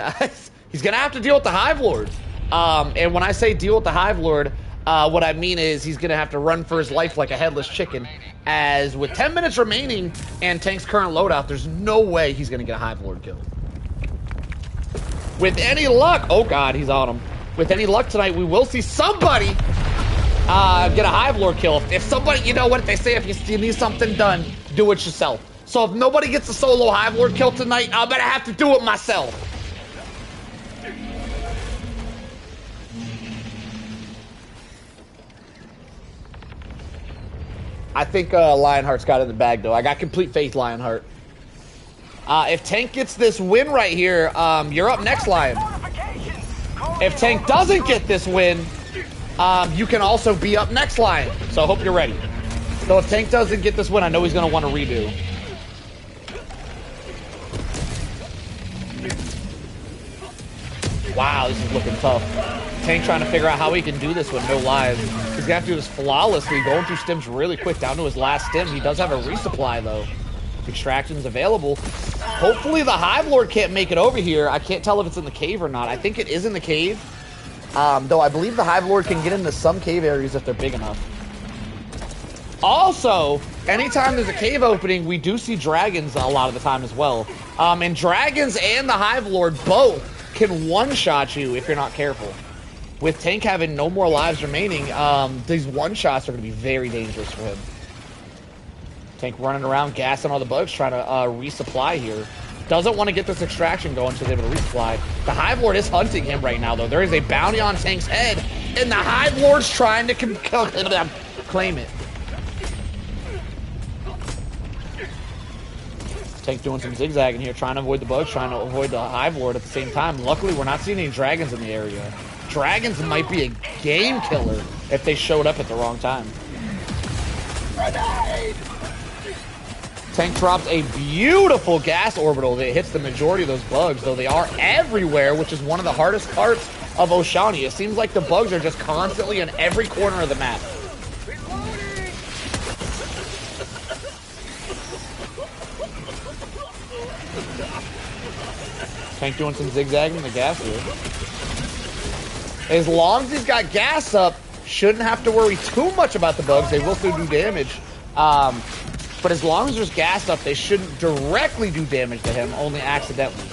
[SPEAKER 4] he's going to have to deal with the Hive Lord. And when I say deal with the Hive Lord, what I mean is he's going to have to run for his life like a headless chicken. As with 10 minutes remaining and Tank's current loadout, there's no way he's going to get a Hive Lord kill. With any luck... Oh, God, he's on him. With any luck tonight, we will see somebody get a Hive Lord kill. If somebody... You know what they say, if you need something done, do it yourself. So if nobody gets a solo Hive Lord kill tonight, I'm going to have to do it myself. I think Lionheart's got it in the bag, though. I got complete faith, Lionheart. If Tank gets this win right here, you're up next, Lion. If Tank doesn't get this win, you can also be up next, Lion. So I hope you're ready. So if Tank doesn't get this win, I know he's going to want to redo. Wow, this is looking tough. Tank trying to figure out how he can do this with no lives. He's going to have to do this flawlessly, going through stims really quick, down to his last stim. He does have a resupply, though. Extraction's available. Hopefully the Hive Lord can't make it over here. I can't tell if it's in the cave or not. I think it is in the cave. Though I believe the Hive Lord can get into some cave areas if they're big enough. Also, anytime there's a cave opening, we do see dragons a lot of the time as well. And dragons and the Hive Lord both can one-shot you if you're not careful. With Tank having no more lives remaining, these one-shots are going to be very dangerous for him. Tank running around, gassing all the bugs, trying to resupply here. Doesn't want to get this extraction going so they're able to resupply. The Hive Lord is hunting him right now, though. There is a bounty on Tank's head, and the Hive Lord's trying to claim it. Tank doing some zigzagging here, trying to avoid the bugs, trying to avoid the Hive Lord at the same time. Luckily, we're not seeing any dragons in the area. Dragons might be a game killer if they showed up at the wrong time. Tank drops a beautiful gas orbital that hits the majority of those bugs, though they are everywhere, which is one of the hardest parts of Oshaune. It seems like the bugs are just constantly in every corner of the map. Tank doing some zigzagging in the gas here. As long as he's got gas up, shouldn't have to worry too much about the bugs. They will still do damage. But as long as there's gas up, they shouldn't directly do damage to him, only accidentally.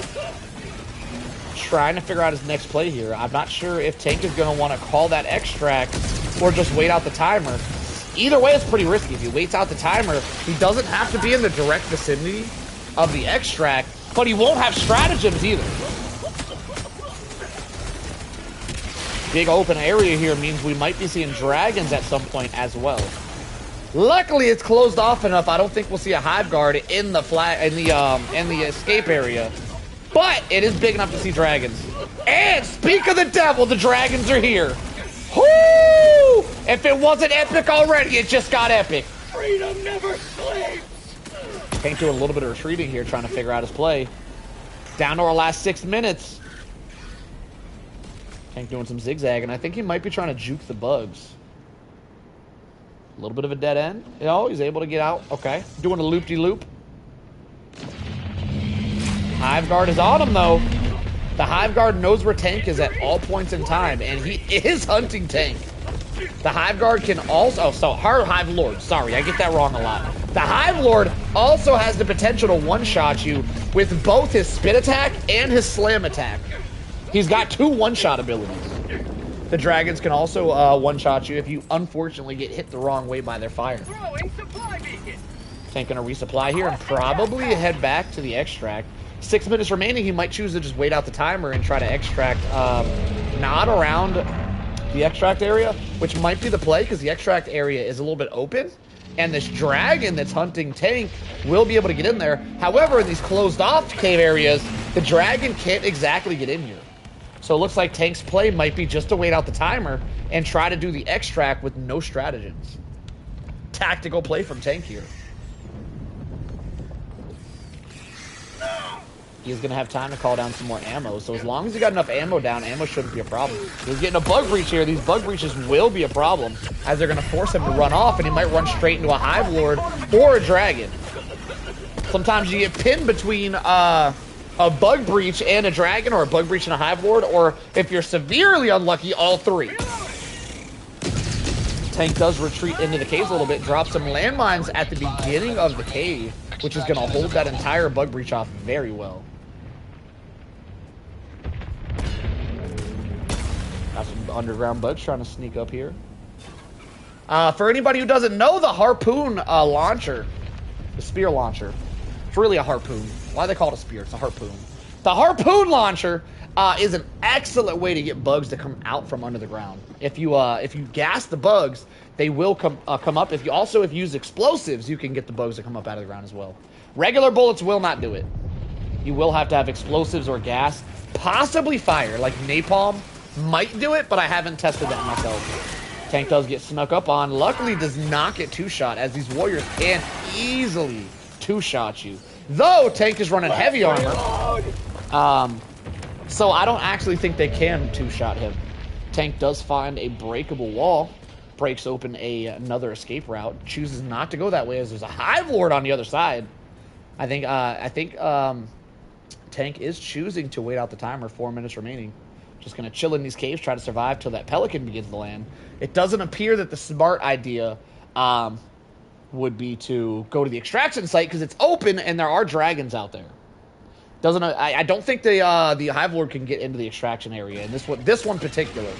[SPEAKER 4] Trying to figure out his next play here. I'm not sure if Tank is going to want to call that extract or just wait out the timer. Either way, it's pretty risky. If he waits out the timer, he doesn't have to be in the direct vicinity of the extract, but he won't have stratagems either. Big open area here means we might be seeing dragons at some point as well. Luckily, it's closed off enough. I don't think we'll see a Hive Guard in the escape area, but it is big enough to see dragons. And speak of the devil, the dragons are here. Whoo! If it wasn't epic already, it just got epic.
[SPEAKER 2] Freedom never sleeps.
[SPEAKER 4] Tank doing a little bit of retreating here, trying to figure out his play. Down to our last 6 minutes. Tank doing some zigzag, and I think he might be trying to juke the bugs. A little bit of a dead end. Oh, he's able to get out. Okay. Doing a loop-de-loop. Hive Guard is on him, though. The Hive Guard knows where Tank is at all points in time, and he is hunting Tank. The Hive Guard can also... Oh, so, her Hive Lord. Sorry, I get that wrong a lot. The Hive Lord also has the potential to one-shot you with both his spit attack and his slam attack. He's got 2 one-shot abilities. The dragons can also one-shot you if you unfortunately get hit the wrong way by their fire. Tank gonna resupply here and probably head back to the extract. 6 minutes remaining, he might choose to just wait out the timer and try to extract not around the extract area, which might be the play because the extract area is a little bit open. And this dragon that's hunting Tank will be able to get in there. However, in these closed off cave areas, the dragon can't exactly get in here. So it looks like Tank's play might be just to wait out the timer and try to do the extract with no stratagems. Tactical play from Tank here. he's going to have time to call down some more ammo. So as long as he got enough ammo down, ammo shouldn't be a problem. He's getting a bug breach here. These bug breaches will be a problem as they're going to force him to run off, and he might run straight into a Hive Lord or a Dragon. Sometimes you get pinned between a bug breach and a Dragon, or a bug breach and a Hive Lord, or if you're severely unlucky, all three. Tank does retreat into the caves a little bit, drops some landmines at the beginning of the cave, which is going to hold that entire bug breach off very well. Got some underground bugs trying to sneak up here. For anybody who doesn't know, the harpoon launcher, the spear launcher, it's really a harpoon. Why do they call it a spear? It's a harpoon. The harpoon launcher is an excellent way to get bugs to come out from under the ground. If you gas the bugs, they will come up. If you use explosives, you can get the bugs to come up out of the ground as well. Regular bullets will not do it. You will have to have explosives or gas, possibly fire, like napalm might do it, but I haven't tested that myself. Tank does get snuck up on. Luckily, does not get two-shot, as these warriors can easily two-shot you. Though Tank is running heavy armor, so I don't actually think they can two-shot him. Tank does find a breakable wall, breaks open another escape route, chooses not to go that way as there's a Hive Lord on the other side. I think Tank is choosing to wait out the timer. 4 minutes remaining. Just going to chill in these caves, try to survive till that Pelican begins to land. It doesn't appear that the smart idea would be to go to the extraction site because it's open and there are dragons out there. I don't think the Hive Lord can get into the extraction area in this one particular,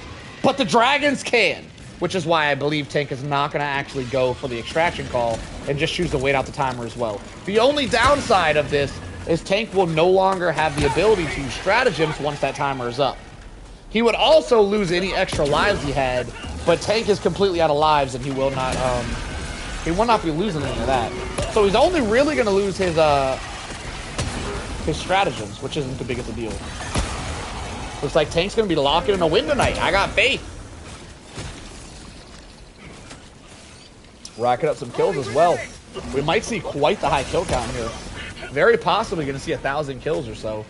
[SPEAKER 4] but the dragons can, which is why I believe Tank is not going to actually go for the extraction call and just choose to wait out the timer as well. The only downside of this is Tank will no longer have the ability to use stratagems once that timer is up. He would also lose any extra lives he had, but Tank is completely out of lives and he will not be losing any of that. So he's only really going to lose his stratagems, which isn't the biggest a deal. Looks like Tank's going to be locking in a win tonight. I got faith. Racking up some kills as well. We might see quite the high kill count here. Very possibly going to see 1,000 kills or so.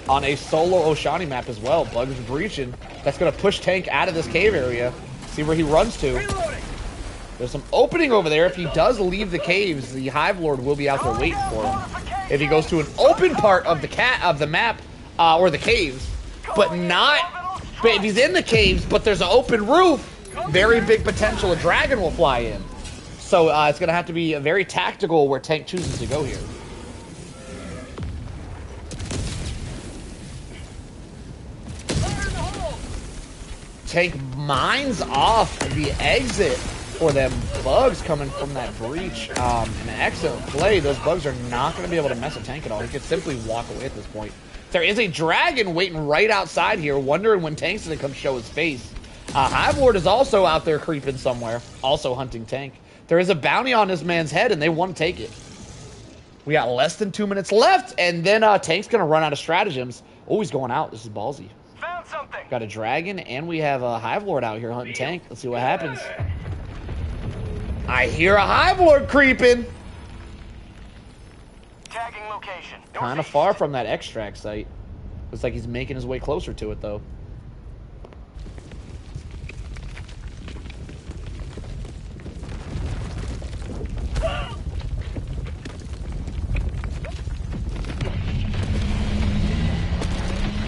[SPEAKER 4] On a solo Oshaune map as well. Bugs breaching. That's going to push Tank out of this cave area. See where he runs to. There's some opening over there. If he does leave the caves, the Hive Lord will be out there waiting for him. If he goes to an open part of the map, or the caves, but if he's in the caves, but there's an open roof, very big potential a dragon will fly in. So it's going to have to be very tactical where Tank chooses to go here. Tank mines off the exit for them bugs coming from that breach. An excellent play. Those bugs are not going to be able to mess with Tank at all. He could simply walk away at this point. There is a dragon waiting right outside here, wondering when Tank's going to come show his face. Hive Lord is also out there creeping somewhere, also hunting Tank. There is a bounty on this man's head, and they want to take it. We got less than 2 minutes left, and then Tank's going to run out of stratagems. Oh, he's going out. This is ballsy.
[SPEAKER 2] Found something.
[SPEAKER 4] Got a dragon, and we have a Hive Lord out here hunting Tank. Let's see what happens. I hear a Hive Lord creeping.
[SPEAKER 2] Tagging location.
[SPEAKER 4] Kind of far from that extract site. Looks like he's making his way closer to it, though.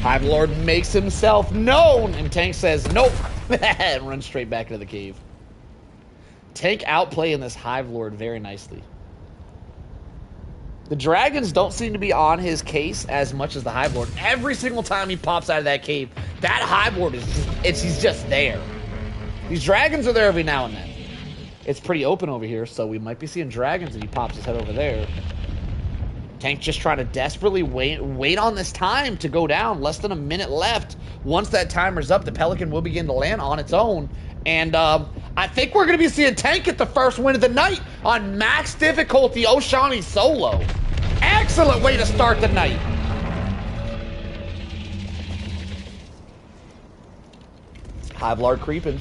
[SPEAKER 4] Hive Lord makes himself known, and Tank says nope, and runs straight back into the cave. Tank outplaying this Hive Lord very nicely. The dragons don't seem to be on his case as much as the Hive Lord. Every single time he pops out of that cave, that Hive Lord he's just there. These dragons are there every now and then. It's pretty open over here, so we might be seeing dragons if he pops his head over there. Tank just trying to desperately wait on this time to go down. Less than a minute left. Once that timer's up, the Pelican will begin to land on its own. And I think we're going to be seeing Tank get the first win of the night on max difficulty Oshaune solo. Excellent way to start the night. Hive Lord creeping.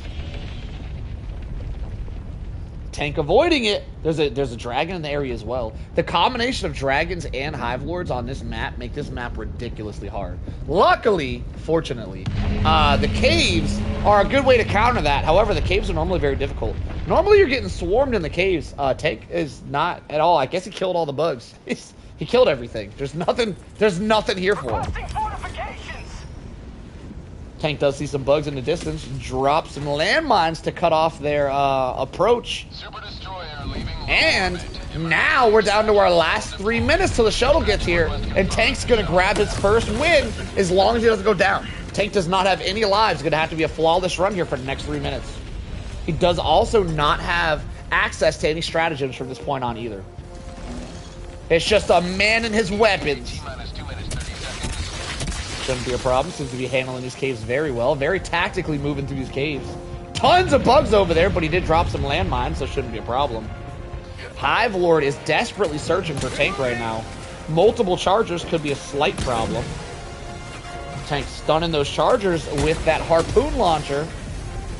[SPEAKER 4] Tank avoiding it. There's a dragon in the area as well. The combination of dragons and hive lords on this map make this map ridiculously hard. Luckily, fortunately, the caves are a good way to counter that. However, the caves are normally very difficult. Normally, you're getting swarmed in the caves. Tank is not at all. I guess he killed all the bugs. He killed everything. There's nothing here for him. Tank does see some bugs in the distance, drops some landmines to cut off their approach.
[SPEAKER 3] Super Destroyer leaving.
[SPEAKER 4] And now we're down to our last 3 minutes till the shuttle gets here, and Tank's gonna grab his first win as long as he doesn't go down. Tank does not have any lives. It's gonna have to be a flawless run here for the next 3 minutes. He does also not have access to any stratagems from this point on either. It's just a man and his weapons.
[SPEAKER 3] T-minus 2 minutes, 30 seconds.
[SPEAKER 4] Shouldn't be a problem. Seems to be handling these caves very well. Very tactically moving through these caves. Tons of bugs over there, but he did drop some landmines, so shouldn't be a problem. Hive Lord is desperately searching for Tank right now. Multiple chargers could be a slight problem. Tank stunning those chargers with that harpoon launcher.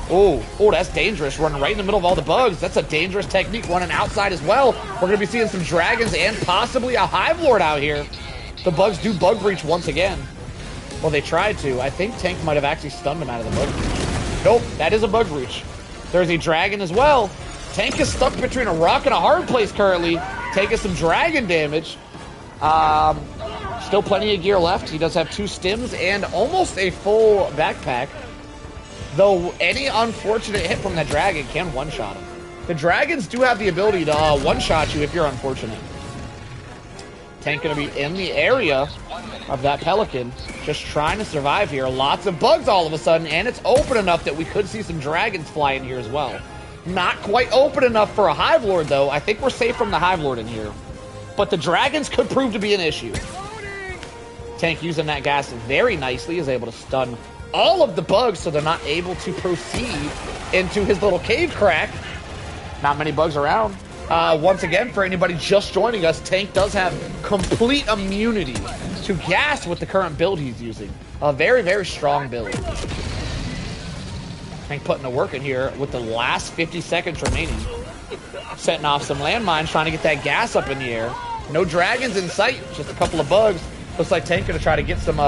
[SPEAKER 4] Oh, that's dangerous. Running right in the middle of all the bugs. That's a dangerous technique. Running outside as well. We're going to be seeing some dragons and possibly a Hive Lord out here. The bugs do bug breach once again. Well, they tried to. I think Tank might have actually stunned him out of the bug breach. Nope, that is a bug breach. There's a dragon as well. Tank is stuck between a rock and a hard place currently, taking some dragon damage. Still plenty of gear left. He does have 2 stims and almost a full backpack. Though any unfortunate hit from that dragon can one-shot him. The dragons do have the ability to one-shot you if you're unfortunate. Tank gonna be in the area of that pelican, just trying to survive here. Lots of bugs all of a sudden, and it's open enough that we could see some dragons fly in here as well. Not quite open enough for a Hive Lord, though. I think we're safe from the Hive Lord in here. But the dragons could prove to be an issue. Tank using that gas very nicely is able to stun all of the bugs so they're not able to proceed into his little cave crack. Not many bugs around. Once again, for anybody just joining us, Tank does have complete immunity to gas with the current build he's using. A very, very strong build. Tank putting the work in here with the last 50 seconds remaining. Setting off some landmines, trying to get that gas up in the air. No dragons in sight, just a couple of bugs. Looks like Tank gonna try to get some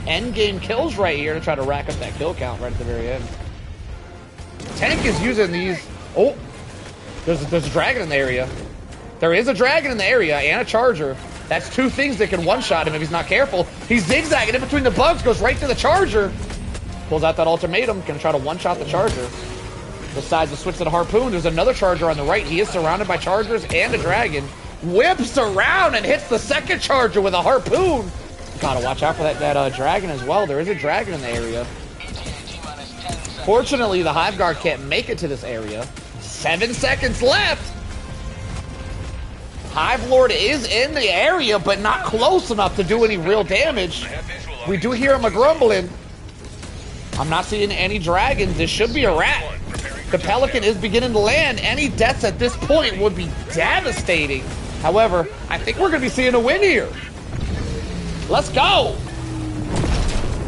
[SPEAKER 4] end game kills right here to try to rack up that kill count right at the very end. Tank is using these. Oh, there's a dragon in the area. There is a dragon in the area and a charger. That's 2 things that can one-shot him if he's not careful. He's zigzagging in between the bugs, goes right to the charger. Pulls out that ultimatum, gonna try to one-shot the charger. Decides to switch to the harpoon. There's another charger on the right. He is surrounded by chargers and a dragon. Whips around and hits the second charger with a harpoon. Gotta watch out for that dragon as well. There is a dragon in the area. Fortunately, the Hive Guard can't make it to this area. 7 seconds left. Hive Lord is in the area, but not close enough to do any real damage. We do hear him a-grumbling. I'm not seeing any dragons. This should be a rat. The pelican is beginning to land. Any deaths at this point would be devastating. However, I think we're going to be seeing a win here. Let's go.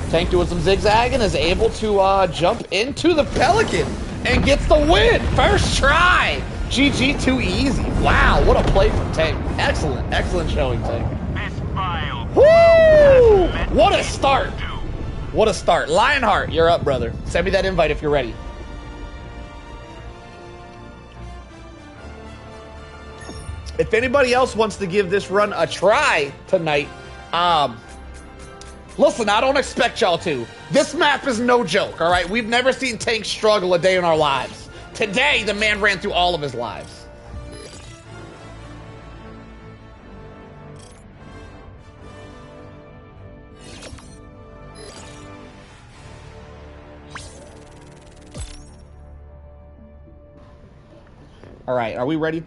[SPEAKER 4] Tank doing some zigzagging, is able to jump into the pelican and gets the win. First try. GG, too easy. Wow, what a play from Tank. Excellent, excellent showing, Tank. Woo! What a start. What a start. Lionheart, you're up, brother. Send me that invite if you're ready. If anybody else wants to give this run a try tonight, listen, I don't expect y'all to. This map is no joke, all right? We've never seen Tank struggle a day in our lives. Today, the man ran through all of his lives. All right, are we ready?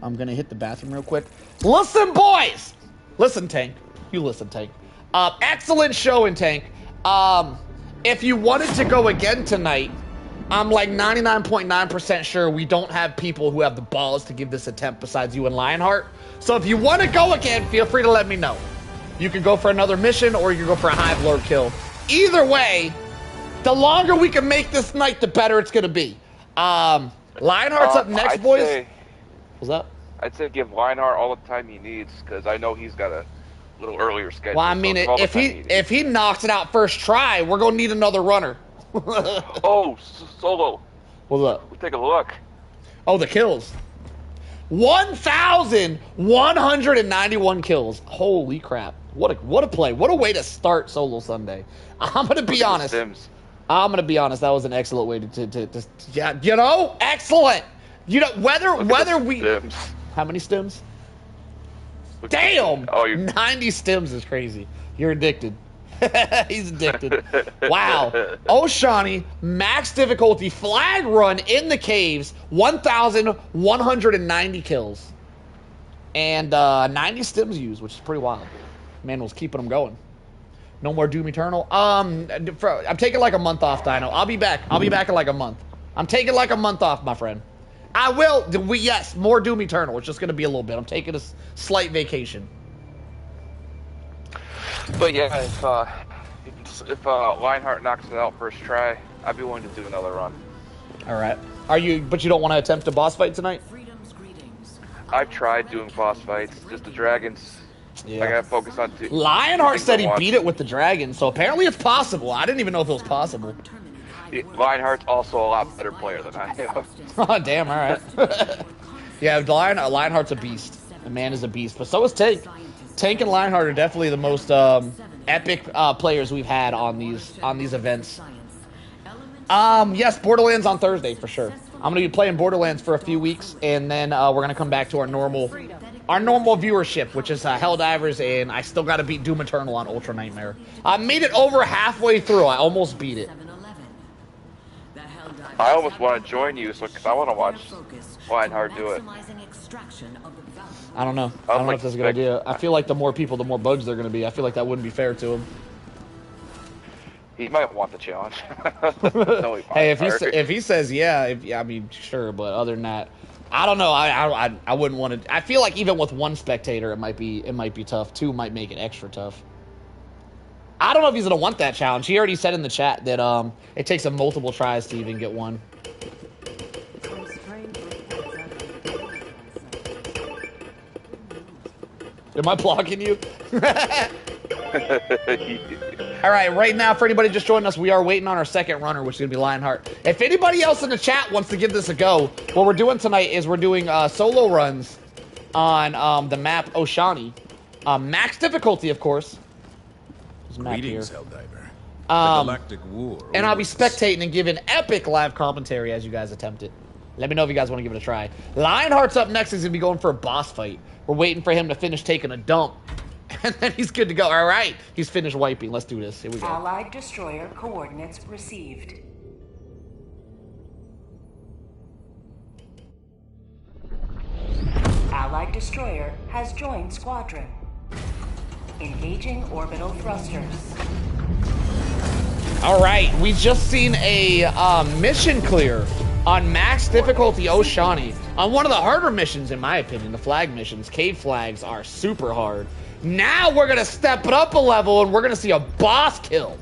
[SPEAKER 4] I'm gonna hit the bathroom real quick. Listen, boys! Listen, Tank. You listen, Tank. Excellent showing, Tank. If you wanted to go again tonight, I'm like 99.9% sure we don't have people who have the balls to give this attempt besides you and Lionheart. So if you want to go again, feel free to let me know. You can go for another mission or you can go for a Hive Lord kill. Either way, the longer we can make this night, the better it's gonna be. Lionheart's up next,
[SPEAKER 8] I'd
[SPEAKER 4] boys.
[SPEAKER 8] say-
[SPEAKER 4] What's up?
[SPEAKER 8] I'd say give Lionheart all the time he needs, because I know he's got a little earlier schedule.
[SPEAKER 4] Well, I
[SPEAKER 8] so
[SPEAKER 4] mean,
[SPEAKER 8] give all the
[SPEAKER 4] if
[SPEAKER 8] time
[SPEAKER 4] he
[SPEAKER 8] needs.
[SPEAKER 4] if he knocks it out first try, we're gonna need another runner.
[SPEAKER 8] Oh, Solo.
[SPEAKER 4] What's up?
[SPEAKER 8] We'll take a look.
[SPEAKER 4] Oh, the kills. 1,191 kills. Holy crap. What a play. What a way to start Solo Sunday. I'm going to be honest.
[SPEAKER 8] Sims.
[SPEAKER 4] I'm going to be honest. That was an excellent way to yeah, you know, excellent. You know, whether we...
[SPEAKER 8] Sims.
[SPEAKER 4] How many stims?
[SPEAKER 8] Look at
[SPEAKER 4] Damn.
[SPEAKER 8] Oh, you
[SPEAKER 4] 90 stims is crazy. You're addicted. He's addicted. Wow. Oshaune, max difficulty, flag run in the caves, 1,190 kills. And 90 stims used, which is pretty wild. Manuel's keeping them going. No more Doom Eternal. I'm taking like a month off, Dino. I'll be back. I'll be back in like a month. I'm taking like a month off, my friend. I will. Yes, more Doom Eternal. It's just going to be a little bit. I'm taking a slight vacation.
[SPEAKER 8] But yeah, if Lionheart knocks it out first try, I'd be willing to do another run.
[SPEAKER 4] All right. But you don't want to attempt a boss fight tonight?
[SPEAKER 8] I've tried doing boss fights, just the dragons.
[SPEAKER 4] Yeah.
[SPEAKER 8] I gotta focus on two.
[SPEAKER 4] Lionheart said he
[SPEAKER 8] One.
[SPEAKER 4] beat it with the dragon, so apparently it's possible. I didn't even know if it was possible.
[SPEAKER 8] Lionheart's also a lot better player than I am.
[SPEAKER 4] Oh, damn, all right. Yeah, Lionheart's a beast. The man is a beast, but so is Tank. Tank and Lionheart are definitely the most epic players we've had on these events. Yes, Borderlands on Thursday for sure. I'm gonna be playing Borderlands for a few weeks, and then we're gonna come back to our normal viewership, which is Helldivers, and I still got to beat Doom Eternal on Ultra Nightmare. I made it over halfway through. I almost beat it.
[SPEAKER 8] I almost want to join you, because I want to watch Lionheart do it.
[SPEAKER 4] I don't know. I don't know if that's a good idea. I feel like the more people, the more bugs they're going to be. I feel like that wouldn't be fair to him.
[SPEAKER 8] He might want the challenge. No,
[SPEAKER 4] hey, if he says yeah, I mean sure, but other than that, I don't know. I wouldn't want to. I feel like even with one spectator, it might be tough. Two might make it extra tough. I don't know if he's gonna want that challenge. He already said in the chat that it takes him multiple tries to even get one. Am I blocking you? All right, right now, for anybody just joining us, we are waiting on our second runner, which is going to be Lionheart. If anybody else in the chat wants to give this a go, what we're doing tonight is we're doing solo runs on the map Oshaune. Max difficulty, of course. There's a map
[SPEAKER 1] Greetings,
[SPEAKER 4] here.
[SPEAKER 1] Helldiver. The Galactic War.
[SPEAKER 4] And I'll be
[SPEAKER 1] awaits.
[SPEAKER 4] spectating and giving epic live commentary as you guys attempt it. Let me know if you guys want to give it a try. Lionheart's up next. He's going to be going for a boss fight. We're waiting for him to finish taking a dump. And then he's good to go. All right. He's finished wiping. Let's do this. Here we go.
[SPEAKER 5] Allied destroyer coordinates received. Allied destroyer has joined squadron. Engaging orbital thrusters.
[SPEAKER 4] All right. We just seen a mission clear on max difficulty Oshaune. On one of the harder missions, in my opinion, the flag missions. Cave flags are super hard. Now we're going to step it up a level and we're going to see a boss kill.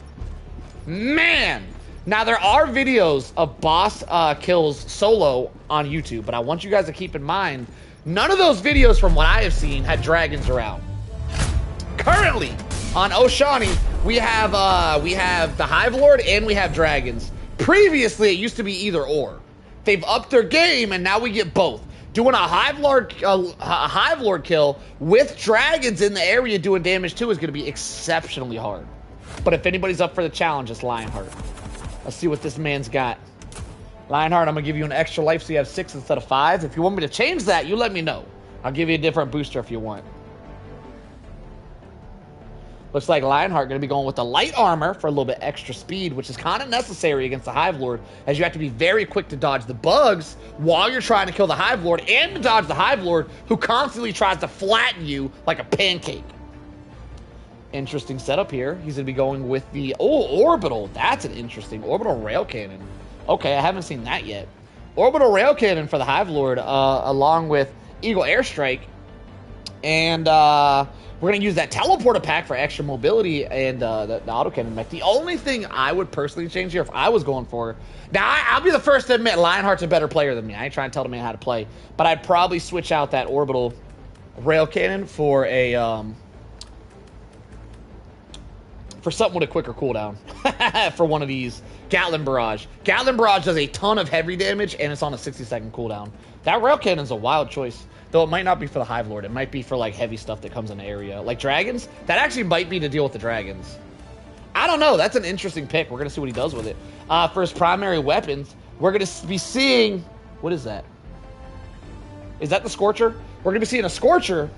[SPEAKER 4] Man. Now there are videos of boss kills solo on YouTube, but I want you guys to keep in mind, none of those videos from what I have seen had dragons around. Currently, on Oshaune, we have the Hive Lord and we have dragons. Previously, it used to be either or. They've upped their game and now we get both. Doing a Hive Lord kill with dragons in the area doing damage too is going to be exceptionally hard. But if anybody's up for the challenge, it's Lionheart. Let's see what this man's got. Lionheart, I'm going to give you an extra life so you have 6 instead of 5. If you want me to change that, you let me know. I'll give you a different booster if you want. Looks like Lionheart going to be going with the light armor for a little bit extra speed, which is kind of necessary against the Hive Lord, as you have to be very quick to dodge the bugs while you're trying to kill the Hive Lord and to dodge the Hive Lord, who constantly tries to flatten you like a pancake. Interesting setup here. He's going to be going with the orbital. That's an interesting orbital rail cannon. Okay, I haven't seen that yet. Orbital rail cannon for the Hive Lord, along with Eagle Airstrike. And we're going to use that teleporter pack for extra mobility and the autocannon mech. The only thing I would personally change here if I was going for... Now, I'll be the first to admit Lionheart's a better player than me. I ain't trying to tell the man how to play. But I'd probably switch out that orbital rail cannon for a... for something with a quicker cooldown. For one of these. Gatling Barrage. Gatling Barrage does a ton of heavy damage, and it's on a 60-second cooldown. That rail cannon's a wild choice. Though it might not be for the Hive Lord. It might be for, like, heavy stuff that comes in the area. Like dragons? That actually might be to deal with the dragons. I don't know. That's an interesting pick. We're going to see what he does with it. For his primary weapons, we're going to be seeing... What is that? Is that the Scorcher? We're going to be seeing a Scorcher,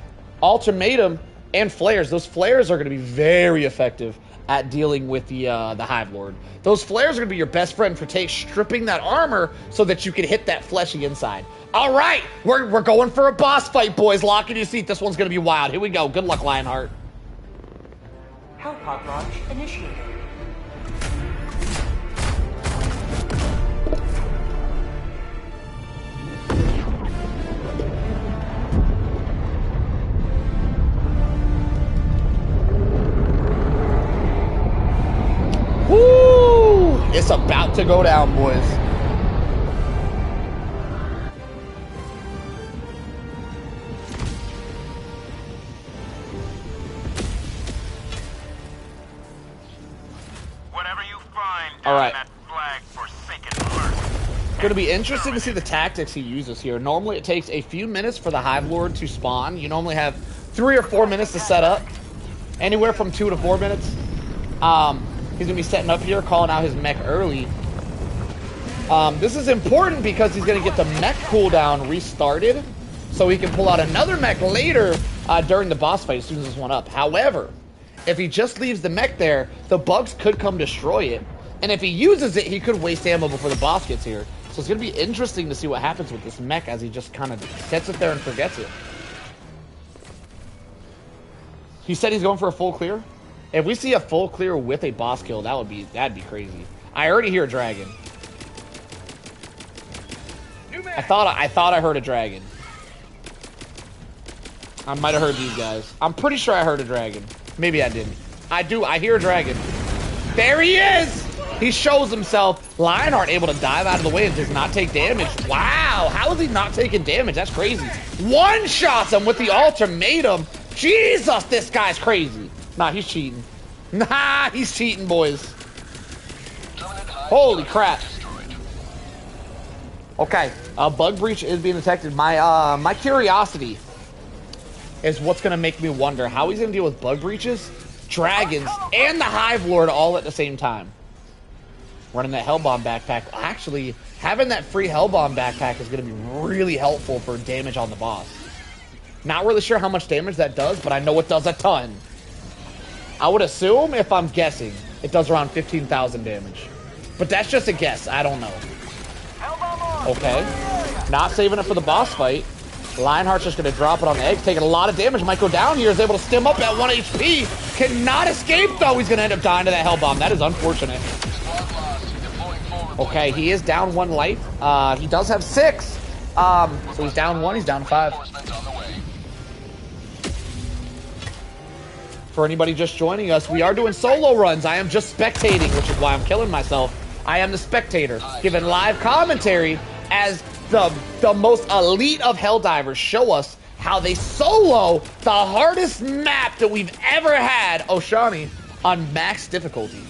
[SPEAKER 4] Ultimatum, and Flares. Those Flares are going to be very effective at dealing with the Hive Lord. Those Flares are going to be your best friend for stripping that armor so that you can hit that fleshy inside. All right, we're going for a boss fight, boys. Lock in your seat. This one's going to be wild. Here we go. Good luck, Lionheart.
[SPEAKER 5] Hellpod launch initiated.
[SPEAKER 4] Woo! It's about to go down, boys. All right. It's going to be interesting to see the tactics he uses here. Normally, it takes a few minutes for the Hive Lord to spawn. You normally have 3 or 4 minutes to set up. Anywhere from 2 to 4 minutes. He's going to be setting up here, calling out his mech early. This is important because he's going to get the mech cooldown restarted. So he can pull out another mech later during the boss fight as soon as this one up. However, if he just leaves the mech there, the bugs could come destroy it. And if he uses it, he could waste ammo before the boss gets here. So it's going to be interesting to see what happens with this mech as he just kind of sets it there and forgets it. He said he's going for a full clear. If we see a full clear with a boss kill, that'd be crazy. I already hear a dragon. I thought I heard a dragon. I might have heard these guys. I'm pretty sure I heard a dragon. Maybe I didn't. I hear a dragon. There he is! He shows himself. Lionheart able to dive out of the way and does not take damage. Wow, how is he not taking damage? That's crazy. One-shots him with the ultimatum. Jesus, this guy's crazy. Nah, he's cheating. Nah, he's cheating, boys. Holy crap. Okay, bug breach is being detected. My curiosity is what's going to make me wonder how he's going to deal with bug breaches, dragons, and the Hive Lord all at the same time. Running that Hellbomb backpack. Actually, having that free Hellbomb backpack is going to be really helpful for damage on the boss. Not really sure how much damage that does, but I know it does a ton. I would assume, if I'm guessing, it does around 15,000 damage. But that's just a guess. I don't know. Okay. Not saving it for the boss fight. Lionheart's just going to drop it on the eggs, taking a lot of damage. Might go down here. Is able to stim up at 1 HP. Cannot escape, though. He's going to end up dying to that Hellbomb. That is unfortunate. Okay, he is down 1 life. He does have 6. So he's down 1. He's down 5. For anybody just joining us, we are doing solo runs. I am just spectating, which is why I'm killing myself. I am the spectator, giving live commentary as the most elite of Helldivers show us how they solo the hardest map that we've ever had, Oshaune, on max difficulty.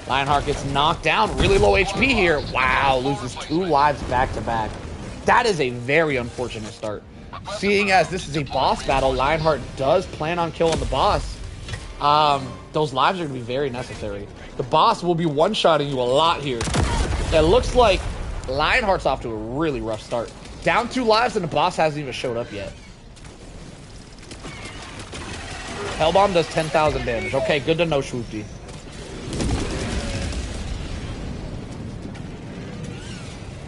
[SPEAKER 4] Lionheart gets knocked down, really low HP here. Wow, loses 2 lives back to back. That is a very unfortunate start. Seeing as this is a boss battle, Lionheart does plan on killing the boss. Those lives are going to be very necessary. The boss will be one-shotting you a lot here. It looks like Lionheart's off to a really rough start. Down 2 lives and the boss hasn't even showed up yet. Hellbomb does 10,000 damage. Okay, good to know, Swoopty.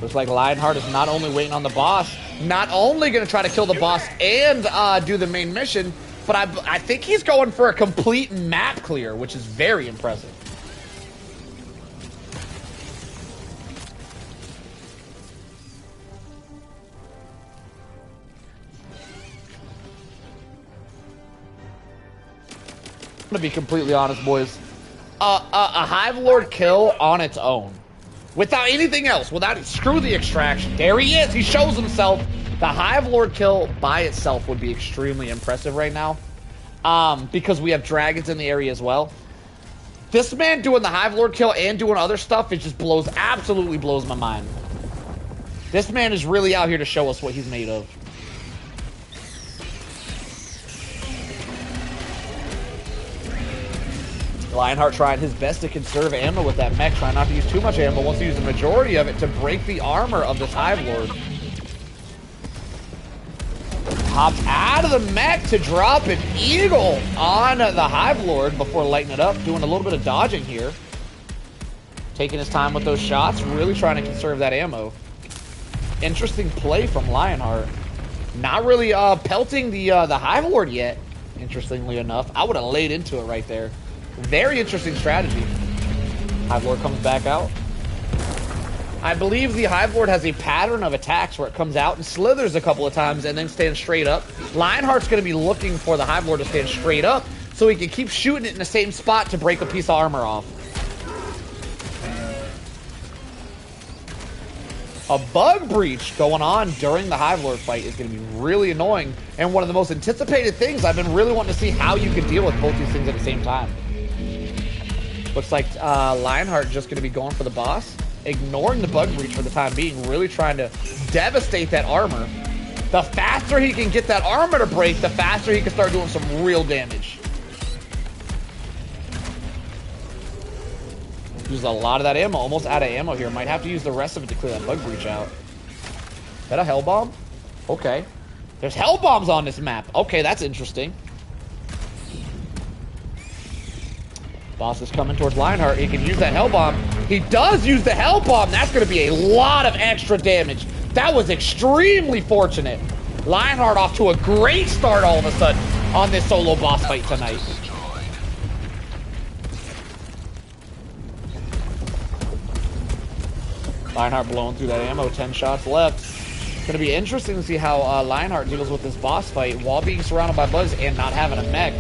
[SPEAKER 4] Looks like Lionheart is not only waiting on the boss, not only going to try to kill the boss and do the main mission, but I think he's going for a complete map clear, which is very impressive. to be completely honest, boys. A Hive Lord kill on its own. Without anything else. Screw the extraction. There he is. He shows himself. The Hive Lord kill by itself would be extremely impressive right now. Because we have dragons in the area as well. This man doing the Hive Lord kill and doing other stuff, it just absolutely blows my mind. This man is really out here to show us what he's made of. Lionheart trying his best to conserve ammo with that mech, trying not to use too much ammo, wants to use the majority of it to break the armor of this Hive Lord. Hops out of the mech to drop an eagle on the Hive Lord before lighting it up, doing a little bit of dodging here. Taking his time with those shots, really trying to conserve that ammo. Interesting play from Lionheart. Not really pelting the Hive Lord yet, interestingly enough. I would have laid into it right there. Very interesting strategy. Hive Lord comes back out. I believe the Hive Lord has a pattern of attacks where it comes out and slithers a couple of times and then stands straight up. Lionheart's going to be looking for the Hive Lord to stand straight up so he can keep shooting it in the same spot to break a piece of armor off. A bug breach going on during the Hive Lord fight is going to be really annoying and one of the most anticipated things. I've been really wanting to see how you can deal with both these things at the same time. Looks like Lionheart just going to be going for the boss, ignoring the bug breach for the time being, really trying to devastate that armor. The faster he can get that armor to break, the faster he can start doing some real damage. Uses a lot of that ammo, almost out of ammo here. Might have to use the rest of it to clear that bug breach out. Is that a hell bomb? Okay. There's hell bombs on this map. Okay, that's interesting. Boss is coming towards Lionheart. He can use that hell bomb. He does use the hell bomb. That's going to be a lot of extra damage. That was extremely fortunate. Lionheart off to a great start all of a sudden on this solo boss fight tonight. Lionheart blowing through that ammo. 10 shots left. It's going to be interesting to see how Lionheart deals with this boss fight while being surrounded by bugs and not having a mech.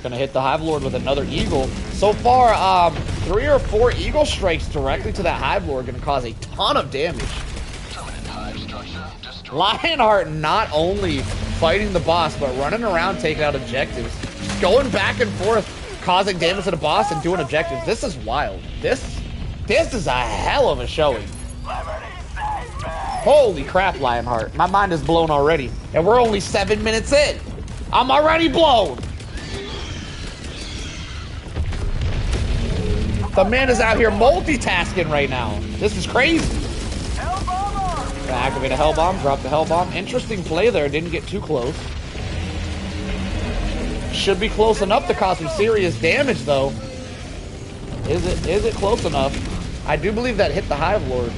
[SPEAKER 4] Gonna hit the Hive Lord with another eagle. So far, 3 or 4 eagle strikes directly to that Hive Lord gonna cause a ton of damage. Lionheart not only fighting the boss, but running around taking out objectives. Just going back and forth, causing damage to the boss and doing objectives. This is wild. This is a hell of a showing. Holy crap, Lionheart. My mind is blown already. And we're only 7 minutes in. I'm already blown. The man is out here multitasking right now. This is crazy. Gonna activate a hell bomb, drop the hell bomb. Interesting play there, didn't get too close. Should be close enough to cause some serious damage though. Is it close enough? I do believe that hit the Hive Lord.